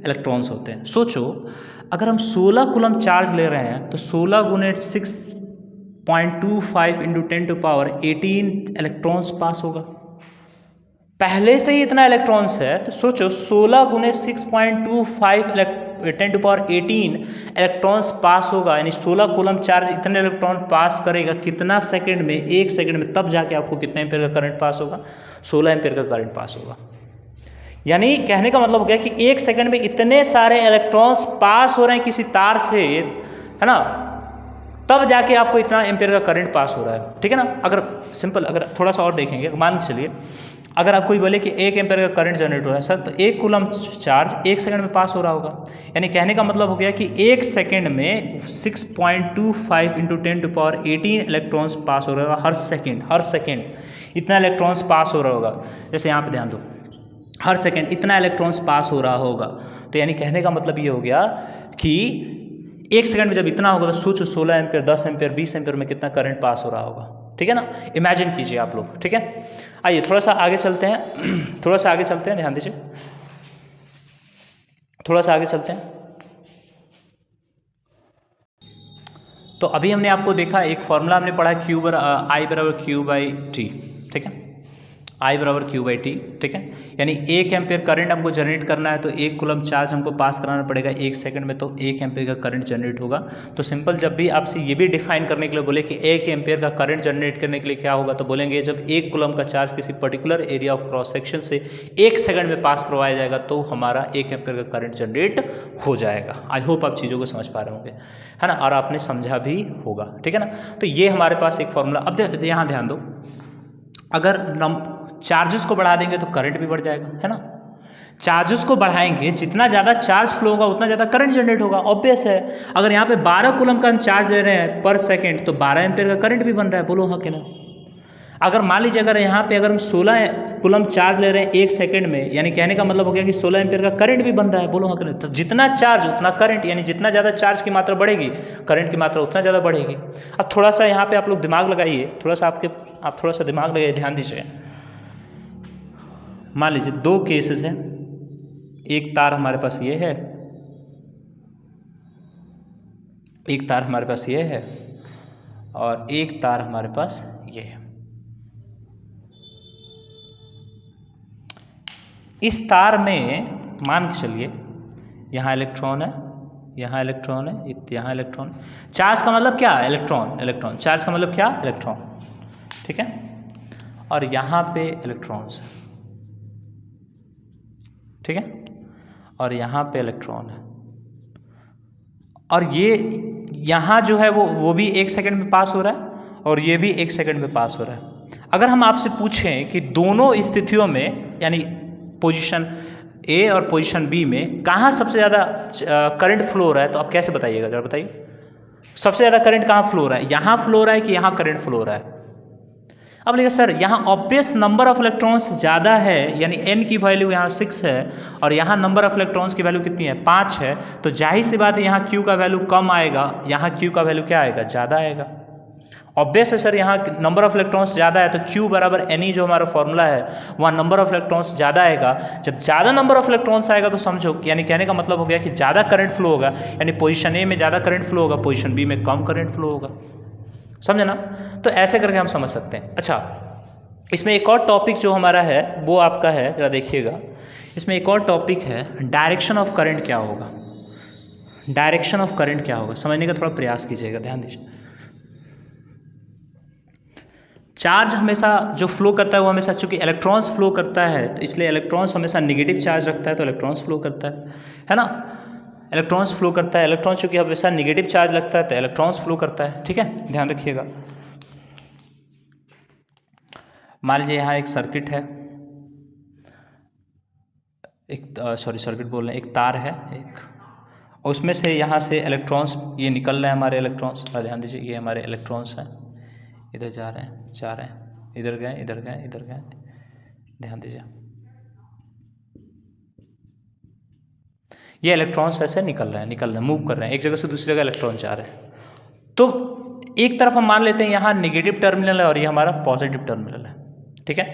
इलेक्ट्रॉन्स होते हैं। सोचो अगर हम 16 कूलम चार्ज ले रहे हैं तो 16 गुने 6.25 इंटू 10⁻18 इलेक्ट्रॉन्स पास होगा। पहले से ही इतना इलेक्ट्रॉन्स है तो सोचो 16 गुने 6.25 10⁻18 इलेक्ट्रॉन्स पास होगा, यानी 16 कूलम चार्ज इतने इलेक्ट्रॉन पास करेगा कितना सेकंड में, 1 सेकंड में, तब जाके आपको कितने एम्पियर का करंट पास होगा, 16 एम्पियर का करंट पास होगा। यानी कहने का मतलब हो गया कि 1 सेकंड में इतने सारे इलेक्ट्रॉन्स पास हो रहे हैं किसी तार से, है ना, तब जाके आपको इतना एम्पियर का करंट पास हो रहा है, ठीक है ना। अगर सिंपल अगर थोड़ा सा और देखेंगे, मान के चलिए अगर आप कोई बोले कि 1 एम्पियर का करंट जनरेट हो रहा है सर, तो 1 कूलम चार्ज 1 सेकंड में पास हो रहा होगा। यानी कहने का मतलब हो गया कि 1 सेकंड में 6.25 इंटू 10⁻18 इलेक्ट्रॉन्स पास हो रहा होगा हर सेकंड इतना इलेक्ट्रॉन्स पास हो रहा होगा। जैसे यहाँ पे ध्यान दो, हर सेकंड इतना इलेक्ट्रॉन्स पास हो रहा होगा। तो यानी कहने का मतलब ये हो गया कि 1 सेकंड में जब इतना होगा तो सोचो 16 एम्पियर, 10 एम्पियर, 20 एम्पियर में कितना करंट पास हो रहा होगा, ठीक है ना। इमेजिन कीजिए आप लोग, ठीक है। आइए थोड़ा सा आगे चलते हैं, थोड़ा सा आगे चलते हैं, ध्यान दीजिए, थोड़ा सा आगे चलते हैं। तो अभी हमने आपको देखा एक फॉर्मूला हमने पढ़ा Q I बराबर Q/T, ठीक है, I बराबर Q/T, ठीक है। यानी 1 एम्पियर करंट हमको जनरेट करना है तो 1 कूलम चार्ज हमको पास कराना पड़ेगा 1 सेकंड में, तो 1 एम्पियर का करंट जनरेट होगा। तो सिंपल जब भी आपसे ये भी डिफाइन करने के लिए बोले कि 1 एम्पियर का करंट जनरेट करने के लिए क्या होगा, तो बोलेंगे जब 1 कूलम का चार्ज किसी particular area of cross section से 1 सेकंड में पास करवाया जाएगा तो हमारा 1 एम्पियर का करंट जनरेट हो जाएगा। आई होप आप चीज़ों को समझ पा रहे होंगे, है ना, और आपने समझा भी होगा, ठीक है ना। तो ये हमारे पास एक फॉर्मूला। अब यहाँ ध्यान दो, अगर चार्जेस को बढ़ा देंगे तो करंट भी बढ़ जाएगा, है ना। चार्जेस को बढ़ाएंगे, जितना ज़्यादा चार्ज फ्लो होगा उतना ज़्यादा करंट जनरेट होगा, ऑब्वियस है। अगर यहाँ पे 12 कूलम का हम चार्ज ले रहे हैं पर सेकंड तो 12 एम्पियर का करंट भी बन रहा है, बोलो हाँ कि ना। अगर मान लीजिए अगर यहाँ पे अगर हम 16 कूलम चार्ज ले रहे हैं 1 सेकंड में, यानी कहने का मतलब हो गया कि 16 एम्पियर का करंट भी बन रहा है, बोलो हाँ कि ना। तो जितना चार्ज उतना करंट, यानी जितना ज़्यादा चार्ज की मात्रा बढ़ेगी करंट की मात्रा उतना ज़्यादा बढ़ेगी। अब थोड़ा सा यहाँ पे आप लोग दिमाग लगाइए, थोड़ा सा आप थोड़ा सा दिमाग लगाइए, ध्यान दीजिए। मान लीजिए 2 केसेस हैं, एक तार हमारे पास ये है, एक तार हमारे पास ये है और एक तार हमारे पास ये है। इस तार में मान के चलिए यहाँ इलेक्ट्रॉन है, यहाँ इलेक्ट्रॉन है, यहाँ इलेक्ट्रॉन। चार्ज का मतलब क्या? इलेक्ट्रॉन। इलेक्ट्रॉन चार्ज का मतलब क्या? इलेक्ट्रॉन, ठीक है। और यहाँ पे इलेक्ट्रॉन्स है, ठीक है, और यहाँ पे इलेक्ट्रॉन है, और ये यहाँ जो है वो भी 1 सेकंड में पास हो रहा है और ये भी 1 सेकंड में पास हो रहा है। अगर हम आपसे पूछें कि दोनों स्थितियों में, यानी पोजीशन ए और पोजीशन बी में कहाँ सबसे ज़्यादा करंट फ्लो हो रहा है, तो आप कैसे बताइएगा, जरा बताइए। सबसे ज़्यादा करंट कहाँ फ्लो हो रहा है, यहाँ फ्लो हो रहा है कि यहाँ करंट फ्लो हो रहा है? अब देखिए सर, यहाँ ऑब्वियस नंबर ऑफ इलेक्ट्रॉन्स ज़्यादा है, यानी n की वैल्यू यहाँ 6 है और यहाँ नंबर ऑफ इलेक्ट्रॉन्स की वैल्यू कितनी है? 5 है। तो जाहिर सी बात है यहाँ q का वैल्यू कम आएगा, यहाँ q का वैल्यू क्या आएगा? ज़्यादा आएगा। ऑब्वियस है सर, यहाँ नंबर ऑफ इलेक्ट्रॉन्स ज़्यादा है तो q बराबर Ne जो हमारा फॉर्मूला है वहाँ नंबर ऑफ इलेक्ट्रॉन्स ज़्यादा आएगा। जब ज़्यादा नंबर ऑफ इलेक्ट्रॉन्स आएगा तो समझो, यानी कहने का मतलब हो गया कि ज़्यादा करंट फ्लो होगा, यानी पोजीशन ए में ज़्यादा करंट फ्लो होगा, पोजीशन बी में कम करंट फ्लो होगा। समझे ना? तो ऐसे करके हम समझ सकते हैं। अच्छा, इसमें एक और टॉपिक जो हमारा है वो आपका है, जरा देखिएगा, इसमें एक और टॉपिक है डायरेक्शन ऑफ करंट क्या होगा। डायरेक्शन ऑफ करंट क्या होगा समझने का थोड़ा प्रयास कीजिएगा, ध्यान दीजिए। चार्ज हमेशा जो फ्लो करता है वो हमेशा, चूंकि इलेक्ट्रॉन्स फ्लो करता है तो इसलिए इलेक्ट्रॉन्स हमेशा नेगेटिव चार्ज रखता है तो इलेक्ट्रॉन्स फ्लो करता है ना। इलेक्ट्रॉन्स फ्लो करता है। इलेक्ट्रॉन चूंकि हमेशा निगेटिव चार्ज लगता है तो इलेक्ट्रॉन्स फ्लो करता है, ठीक है, ध्यान रखिएगा। मान लीजिए यहाँ एक सर्किट है, एक सर्किट बोल रहे हैं, एक तार है एक, और उसमें से यहाँ से इलेक्ट्रॉन्स ये निकल रहे हैं हमारे इलेक्ट्रॉन्स, ध्यान दीजिए ये हमारे इलेक्ट्रॉन्स हैं, इधर जा रहे हैं, इधर गए, इधर गए, इधर गए, ध्यान दीजिए ये इलेक्ट्रॉन्स ऐसे निकल रहे हैं, मूव कर रहे हैं, एक जगह से दूसरी जगह इलेक्ट्रॉन जा रहे हैं। तो एक तरफ हम मान लेते हैं यहाँ निगेटिव टर्मिनल है और ये हमारा पॉजिटिव टर्मिनल है, ठीक है,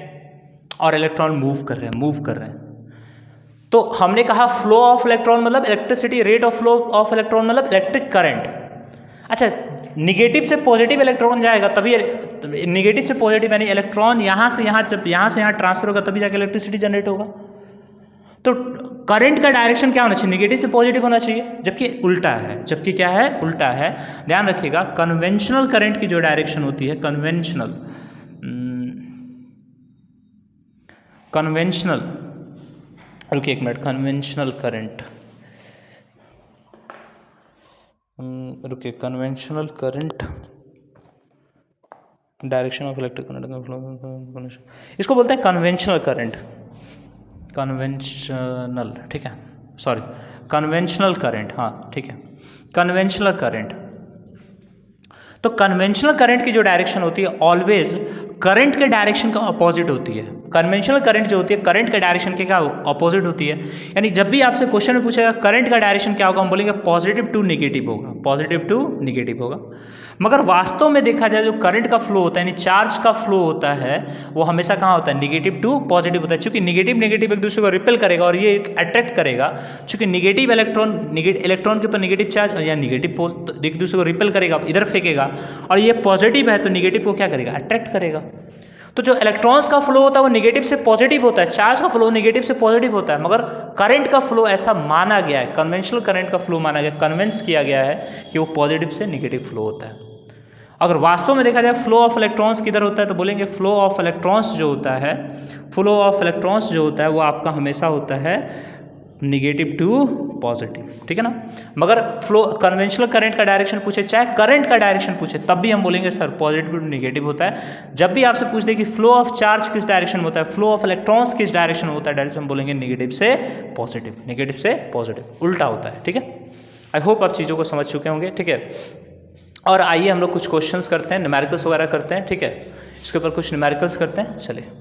और इलेक्ट्रॉन मूव कर रहे हैं। तो हमने कहा फ्लो ऑफ इलेक्ट्रॉन मतलब electricity, rate of flow of electron मतलब इलेक्ट्रिक करंट। अच्छा, निगेटिव से पॉजिटिव इलेक्ट्रॉन जाएगा तभी, निगेटिव से पॉजिटिव यानी इलेक्ट्रॉन यहाँ से यहाँ, जब यहाँ से यहाँ ट्रांसफर होगा तभी जाके इलेक्ट्रिसिटी जनरेट होगा। तो करंट का डायरेक्शन क्या होना चाहिए, निगेटिव से पॉजिटिव होना चाहिए, जबकि उल्टा है, जबकि क्या है, उल्टा है। ध्यान रखिएगा, कन्वेंशनल करंट की जो डायरेक्शन होती है, कन्वेंशनल रुकिए एक मिनट, कन्वेंशनल करंट, रुकिए, conventional current direction of electric current, इसको बोलते हैं कन्वेंशनल करंट, कन्वेंशनल, ठीक है, सॉरी, कन्वेंशनल करंट, हाँ ठीक है, कन्वेंशनल करंट। तो कन्वेंशनल करंट की जो डायरेक्शन होती है ऑलवेज करंट के डायरेक्शन का अपोजिट होती है। कन्वेंशनल करंट जो होती है करंट के डायरेक्शन के क्या अपोजिट होती है, यानी जब भी आपसे क्वेश्चन में पूछेगा करंट का डायरेक्शन क्या होगा, हम बोलेंगे पॉजिटिव टू निगेटिव होगा, पॉजिटिव टू निगेटिव होगा। मगर वास्तव में देखा जाए जो करंट का फ्लो होता है, यानी चार्ज का फ्लो होता है, वो हमेशा कहाँ होता है, निगेटिव टू पॉजिटिव होता है। चूंकि निगेटिव एक दूसरे को रिपेल करेगा और ये अट्रैक्ट करेगा, चूंकि निगेटिव इलेक्ट्रॉन के ऊपर निगेटिव चार्ज या निगेटिव पोल तो एक दूसरे को रिपेल करेगा, इधर फेंकेगा, और ये पॉजिटिव है तो निगेटिव को क्या करेगा, अट्रैक्ट करेगा। तो जो इलेक्ट्रॉन्स का फ्लो होता है वो निगेटिव से पॉजिटिव होता है, चार्ज का फ्लो निगेटिव से पॉजिटिव होता है, मगर करंट का फ्लो ऐसा माना गया है, कन्वेंशनल करंट का फ्लो माना गया, कन्विंस किया गया है कि वो पॉजिटिव से निगेटिव फ्लो होता है। अगर वास्तव में देखा जाए फ्लो ऑफ इलेक्ट्रॉन्स किधर होता है, तो बोलेंगे फ्लो ऑफ इलेक्ट्रॉन्स जो होता है, फ्लो ऑफ इलेक्ट्रॉन्स जो होता है वो आपका हमेशा होता है निगेटिव टू पॉजिटिव, ठीक है ना। मगर फ्लो कन्वेंशनल करंट का डायरेक्शन पूछे, चाहे करंट का डायरेक्शन पूछे, तब भी हम बोलेंगे सर पॉजिटिव टू निगेटिव होता है। जब भी आपसे पूछ दे कि फ्लो ऑफ चार्ज किस डायरेक्शन में होता है, फ्लो ऑफ इलेक्ट्रॉन्स किस डायरेक्शन में होता है, डायरेक्शन बोलेंगे निगेटिव से पॉजिटिव, निगेटिव से पॉजिटिव, उल्टा होता है, ठीक है। आई होप आप चीज़ों को समझ चुके होंगे, ठीक है। और आइए हम लोग कुछ क्वेश्चंस करते हैं, न्यूमेरिकल्स वगैरह करते हैं, ठीक है, इसके ऊपर कुछ न्यूमेरिकल्स करते हैं। चलिए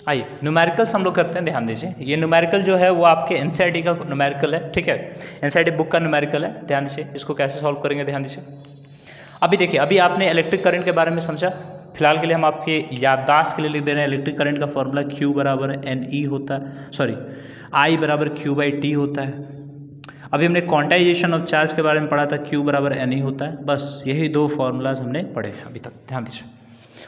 आइए न्यूमेरिकल्स हम लोग करते हैं, ध्यान दीजिए। ये न्यूमेरिकल जो है वो आपके एनसीईआरटी का न्यूमेरिकल है, ठीक है, एनसीईआरटी बुक का न्यूमेरिकल है, ध्यान दीजिए। इसको कैसे सॉल्व करेंगे, ध्यान दीजिए। अभी देखिए, अभी आपने इलेक्ट्रिक करंट के बारे में समझा, फिलहाल के लिए हम आपके याददाश्त के लिए लिख दे रहे हैं, इलेक्ट्रिक करंट का फॉर्मूला Q बराबर NE होता है, सॉरी I बराबर Q/T होता है। अभी हमने क्वांटाइजेशन ऑफ चार्ज के बारे में पढ़ा था, Q बराबर NE होता है। बस यही दो फॉर्मूलाज हमने पढ़े हैं अभी तक, ध्यान दीजिए।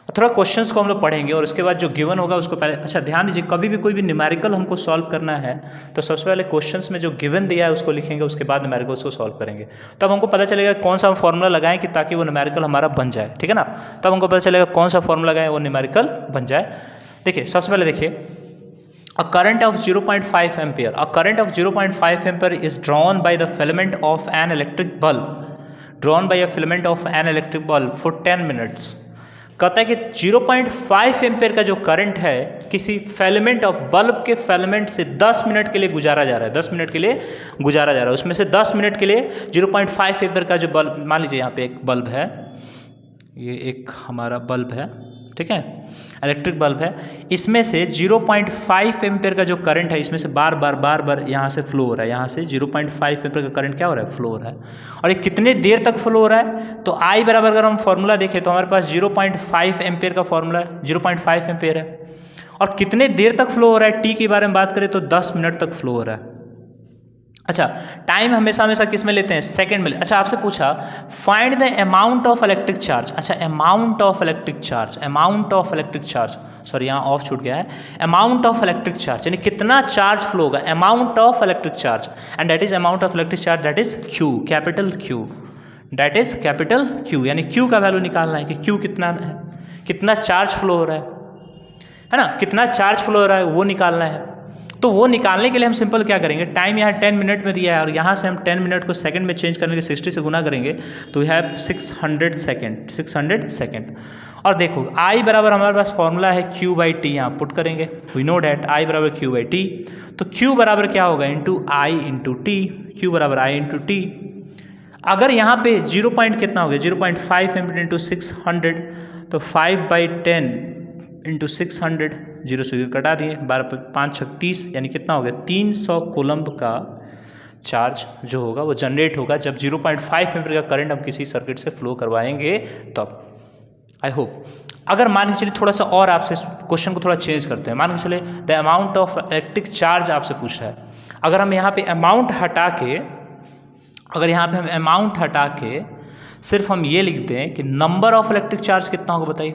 और थोड़ा क्वेश्चंस को हम लोग पढ़ेंगे और उसके बाद जो गिवन होगा उसको पहले, अच्छा ध्यान दीजिए, कभी भी कोई भी न्यूमेरिकल हमको सॉल्व करना है तो सबसे पहले क्वेश्चंस में जो गिवन दिया है उसको लिखेंगे, उसके बाद न्यूमेरिकल्स को सॉल्व करेंगे। तब हमको पता चलेगा कौन सा फॉर्मूला लगाएं कि ताकि वो न्यूमेरिकल हमारा बन जाए, ठीक है ना। तब हमको पता चलेगा कौन सा फॉर्मूला लगाएं वो न्यूमेरिकल बन जाए। देखिए सबसे पहले देखिए, A current of 0.5 ampere. A current of 0.5 ampere is drawn by the filament of an electric bulb. Drawn by a filament of an electric bulb for 10 minutes. कहता है कि 0.5 एम्पेयर का जो करंट है किसी फिलामेंट ऑफ बल्ब के filament से 10 minute के लिए गुजारा जा रहा है, 10 मिनट के लिए गुजारा जा रहा है। उसमें से 10 मिनट के लिए 0.5 एम्पेयर का जो बल्ब, मान लीजिए यहाँ पे एक बल्ब है, ये एक हमारा बल्ब है, ठीक है, इलेक्ट्रिक बल्ब है, इसमें से 0.5 एम्पेयर का जो करंट है इसमें से बार बार यहाँ से फ्लो हो रहा है, यहाँ से 0.5 एम्पेयर का करंट क्या हो रहा है, फ्लो हो रहा है। और ये कितने देर तक फ्लो हो रहा है, तो I बराबर अगर हम फॉर्मूला देखें तो हमारे पास 0.5 एम्पेयर का फॉर्मूला है, 0.5 एम्पेयर है। और कितने देर तक फ्लो हो रहा है, T की बारे में बात करें तो 10 मिनट तक फ्लो हो रहा है। अच्छा, टाइम हमेशा किस में लेते हैं, सेकंड में। अच्छा, आपसे पूछा find the amount of electric charge. अच्छा, amount of electric charge, sorry यहाँ ऑफ छूट गया है, अमाउंट ऑफ इलेक्ट्रिक चार्ज यानी कितना चार्ज फ्लो होगा, amount of electric charge, and that is amount of electric charge, that is Q, capital Q, that is capital Q, यानी Q का value निकालना है कि Q कितना है, कितना चार्ज फ्लो हो रहा है ना, कितना चार्ज फ्लो हो रहा है वो निकालना है। तो वो निकालने के लिए हम सिंपल क्या करेंगे, टाइम यहाँ 10 मिनट में दिया है और यहाँ से हम 10 मिनट को सेकंड में चेंज करने के 60 से गुना करेंगे तो वी हैव 600 सेकेंड। और देखो आई बराबर हमारे पास फॉर्मूला है Q बाई टी, यहाँ पुट करेंगे, वी नो डैट आई बराबर Q बाई टी। तो Q बराबर क्या होगा, इंटू आई इंटू टी, Q बराबर आई इंटू टी। अगर यहाँ पे 0 पॉइंट कितना हो गया, 0.5 इंटू 600, तो 5/10 इंटू 600, 0 से 0 कटा दिए, 12 5 36, यानी कितना हो गया 300 कूलम्ब का चार्ज जो होगा वो जनरेट होगा जब 0.5 एम्पीयर का करंट हम किसी सर्किट से फ्लो करवाएंगे तब। I hope. अगर मान के चलिए थोड़ा सा और आपसे क्वेश्चन को थोड़ा चेंज करते हैं, मान के चलिए the amount of electric charge आपसे पूछ रहा है। अगर हम यहाँ पे अमाउंट हटा के, अगर यहाँ पे हम अमाउंट हटा के सिर्फ हम ये लिखते हैं कि नंबर ऑफ इलेक्ट्रिक चार्ज कितना होगा, बताइए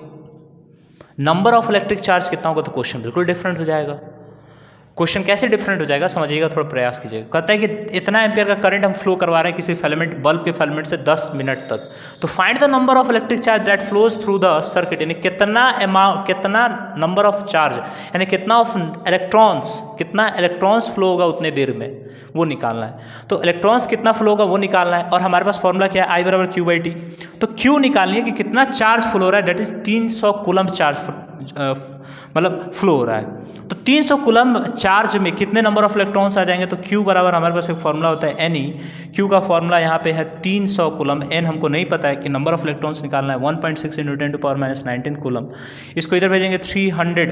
नंबर ऑफ इलेक्ट्रिक चार्ज कितना होगा, तो क्वेश्चन बिल्कुल डिफरेंट हो जाएगा। क्वेश्चन कैसे डिफरेंट हो जाएगा समझिएगा, थोड़ा प्रयास कीजिएगा। कहता है कि इतना एम्पियर का करंट हम फ्लो करवा रहे हैं किसी फिलामेंट बल्ब के फिलामेंट से 10 मिनट तक, तो find the number of electric charge that flows through the circuit, यानी कितना नंबर ऑफ चार्ज, यानी कितना इलेक्ट्रॉन्स फ्लो होगा उतने देर में, वो निकालना है। तो इलेक्ट्रॉन्स कितना फ्लो होगा वो निकालना है, और हमारे पास फॉर्मूला क्या है, आई बराबर Q बाई टी। तो Q निकालनी है कि कितना चार्ज फ्लो हो रहा है, डेट इज 300 कूलम्ब चार्ज मतलब फ्लो हो रहा है। तो 300 कूलम्ब चार्ज में कितने नंबर ऑफ इलेक्ट्रॉन्स आ जाएंगे, तो Q बराबर हमारे पास एक फॉर्मूला होता है Ne। Q का फॉर्मूला यहाँ पे है 300 कूलम्ब, N हमको नहीं पता है कि नंबर ऑफ इलेक्ट्रॉन्स निकालना है 1.6 इंटू 10⁻⁻19 कूलम्ब। इसको इधर भेजेंगे 300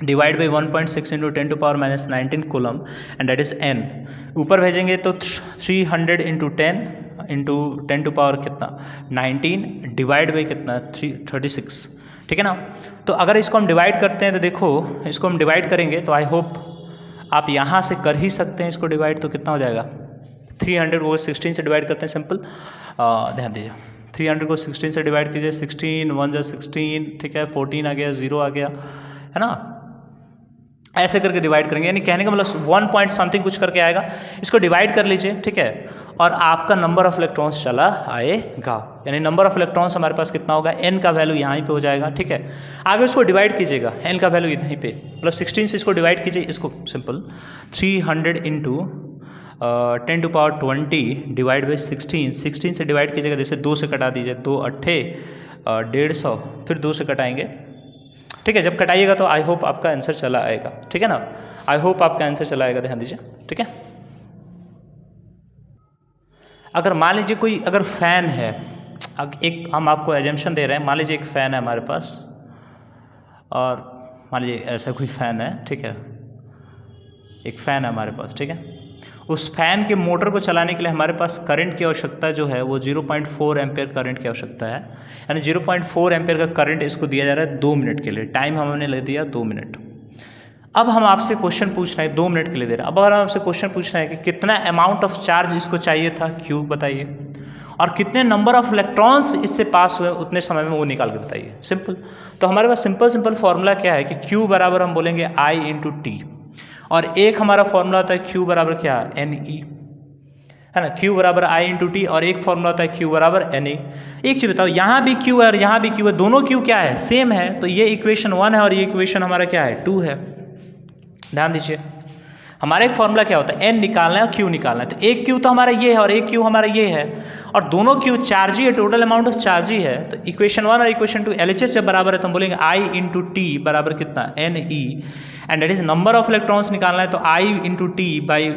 divide by 1.6 into 10⁻⁻19 coulomb and that is N। ऊपर भेजेंगे तो 300 इंटू 10 इंटू 10 टू पावर कितना 19 डिवाइड बाई कितना 36, ठीक है ना। तो अगर इसको हम डिवाइड करते हैं तो देखो इसको हम डिवाइड करेंगे तो आई होप आप यहाँ से कर ही सकते हैं इसको डिवाइड, तो कितना हो जाएगा 300 को 16 से डिवाइड करते हैं, सिंपल ध्यान दीजिए 300 को 16 से डिवाइड कीजिए, 16 1 जा 16, ठीक है 14 आ गया, 0 आ गया, है ना। ऐसे करके डिवाइड करेंगे, यानी कहने का मतलब 1 पॉइंट समथिंग कुछ करके आएगा, इसको डिवाइड कर लीजिए, ठीक है, और आपका नंबर ऑफ इलेक्ट्रॉन्स चला आएगा, यानी नंबर ऑफ इलेक्ट्रॉन्स हमारे पास कितना होगा, n का वैल्यू यहाँ पे हो जाएगा, ठीक है। आगे उसको डिवाइड कीजिएगा, n का वैल्यू यहीं पे मतलब 16 से इसको डिवाइड कीजिए, इसको simple 300 into 10 to power 20 divide by 16 से डिवाइड कीजिएगा, जैसे 2 से कटा दीजिए, 2 अट्ठे 150, फिर 2 से कटाएंगे, ठीक है। जब कटाइएगा तो आई होप आपका आंसर चला आएगा, ठीक है ना, आई होप आपका आंसर चला आएगा, ध्यान दीजिए, ठीक है। अगर मान लीजिए कोई अगर फैन है, एक हम आपको एजम्पशन दे रहे हैं, मान लीजिए एक फ़ैन है हमारे पास, और मान लीजिए ऐसा कोई फ़ैन है, ठीक है, एक फ़ैन है हमारे पास, ठीक है। उस फैन के मोटर को चलाने के लिए हमारे पास करंट की आवश्यकता जो है वो 0.4 एम्पेयर करंट की आवश्यकता है, यानी 0.4 एम्पेयर का करंट इसको दिया जा रहा है 2 मिनट के लिए, टाइम हमने ले दिया 2 मिनट। अब हम आपसे क्वेश्चन पूछ रहे हैं 2 मिनट के लिए दे रहे हैं, अब अगर हम आपसे क्वेश्चन पूछ रहे हैं कि कितना अमाउंट ऑफ चार्ज इसको चाहिए था Q बताइए, और कितने नंबर ऑफ इलेक्ट्रॉन्स इससे पास हुए उतने समय में वो निकाल के बताइए, सिंपल। तो हमारे पास सिंपल फॉर्मूला क्या है कि Q बराबर हम बोलेंगे I इंटू टी, और एक हमारा फॉर्मूला होता है Q बराबर क्या Ne, है ना, Q बराबर I इंटू टी, और एक फॉर्मूला होता है Q बराबर Ne। एक चीज़ बताओ, यहाँ भी Q है और यहाँ भी Q है, दोनों Q क्या है, सेम है, तो ये इक्वेशन 1 है और ये इक्वेशन हमारा क्या है 2 है। ध्यान दीजिए, हमारा एक फॉर्मूला क्या होता है, N निकालना है और Q निकालना है, तो एक Q तो हमारा ये है और एक Q हमारा ये है, और दोनों Q चार्ज ही है, टोटल अमाउंट ऑफ चार्ज ही है। तो इक्वेशन 1 और इक्वेशन 2 LHS जब बराबर है तो हम बोलेंगे I इंटू टी बराबर कितना Ne, and that is number of electrons निकालना है, तो I into T by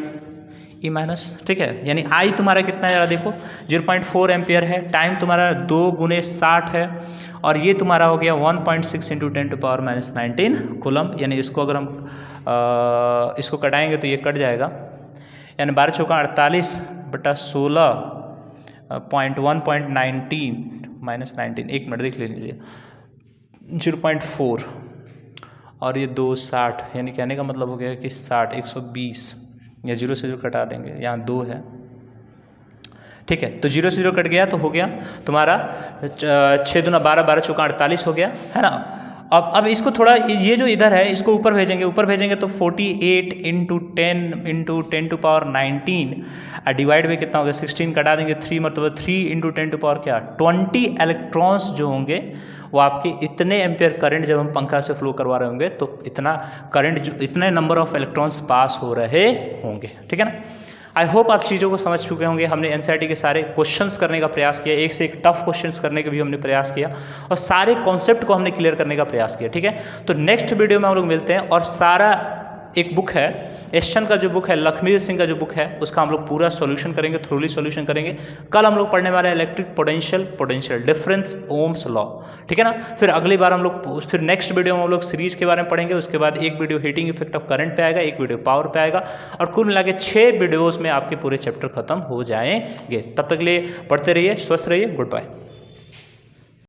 E minus, ठीक है, यानी I तुम्हारा कितना है देखो 0.4 एम्पियर है, टाइम तुम्हारा 2 × 60 है, और ये तुम्हारा हो गया 1.6 इंटू 10 टू पावर -19 कूलम्ब, यानी इसको अगर हम इसको कटाएंगे तो ये कट जाएगा, यानी 12 चौका 48 बटा 16.1.19 -19, एक मिनट देख लीजिए 0.4 और ये 2 60, यानी कहने का मतलब हो गया कि 60 120, या 0 से 0 कटा देंगे, यहाँ 2 है, ठीक है, तो 0 से 0 कट गया तो हो गया तुम्हारा 6 दूना 12, 12 चौका 48 हो गया, है ना, अब इसको थोड़ा, ये जो इधर है इसको ऊपर भेजेंगे तो 48 इंटू 10 डिवाइड में कितना हो गया 16, कटा देंगे 3 मतलब 3 इंटू 10 टू पावर क्या 20 इलेक्ट्रॉन्स जो होंगे वो आपके इतने एम्पियर करंट जब हम पंखा से फ्लो करवा रहे होंगे तो इतना करंट जो इतने नंबर ऑफ इलेक्ट्रॉन्स पास हो रहे होंगे, ठीक है ना। आई होप आप चीज़ों को समझ चुके होंगे। हमने एनसीईआरटी के सारे क्वेश्चंस करने का प्रयास किया, एक से एक टफ क्वेश्चंस करने का भी हमने प्रयास किया और सारे कॉन्सेप्ट को हमने क्लियर करने का प्रयास किया, ठीक है। तो नेक्स्ट वीडियो में हम लोग मिलते हैं और सारा एक बुक है एसचंद का जो बुक है, लखमीर सिंह का जो बुक है उसका हम लोग पूरा सॉल्यूशन करेंगे, थ्रोली सॉल्यूशन करेंगे। कल हम लोग पढ़ने वाले हैं electric potential difference, Ohm's law, ठीक है ना। फिर अगली बार हम लोग फिर नेक्स्ट वीडियो में हम लोग सीरीज के बारे में पढ़ेंगे, उसके बाद एक video heating effect of current पे आएगा, एक वीडियो पावर पे आएगा और कुल मिला के 6 वीडियोज़ में आपके पूरे चैप्टर खत्म हो जाएंगे। तब तक के लिए पढ़ते रहिए, स्वस्थ रहिए, गुड बाय।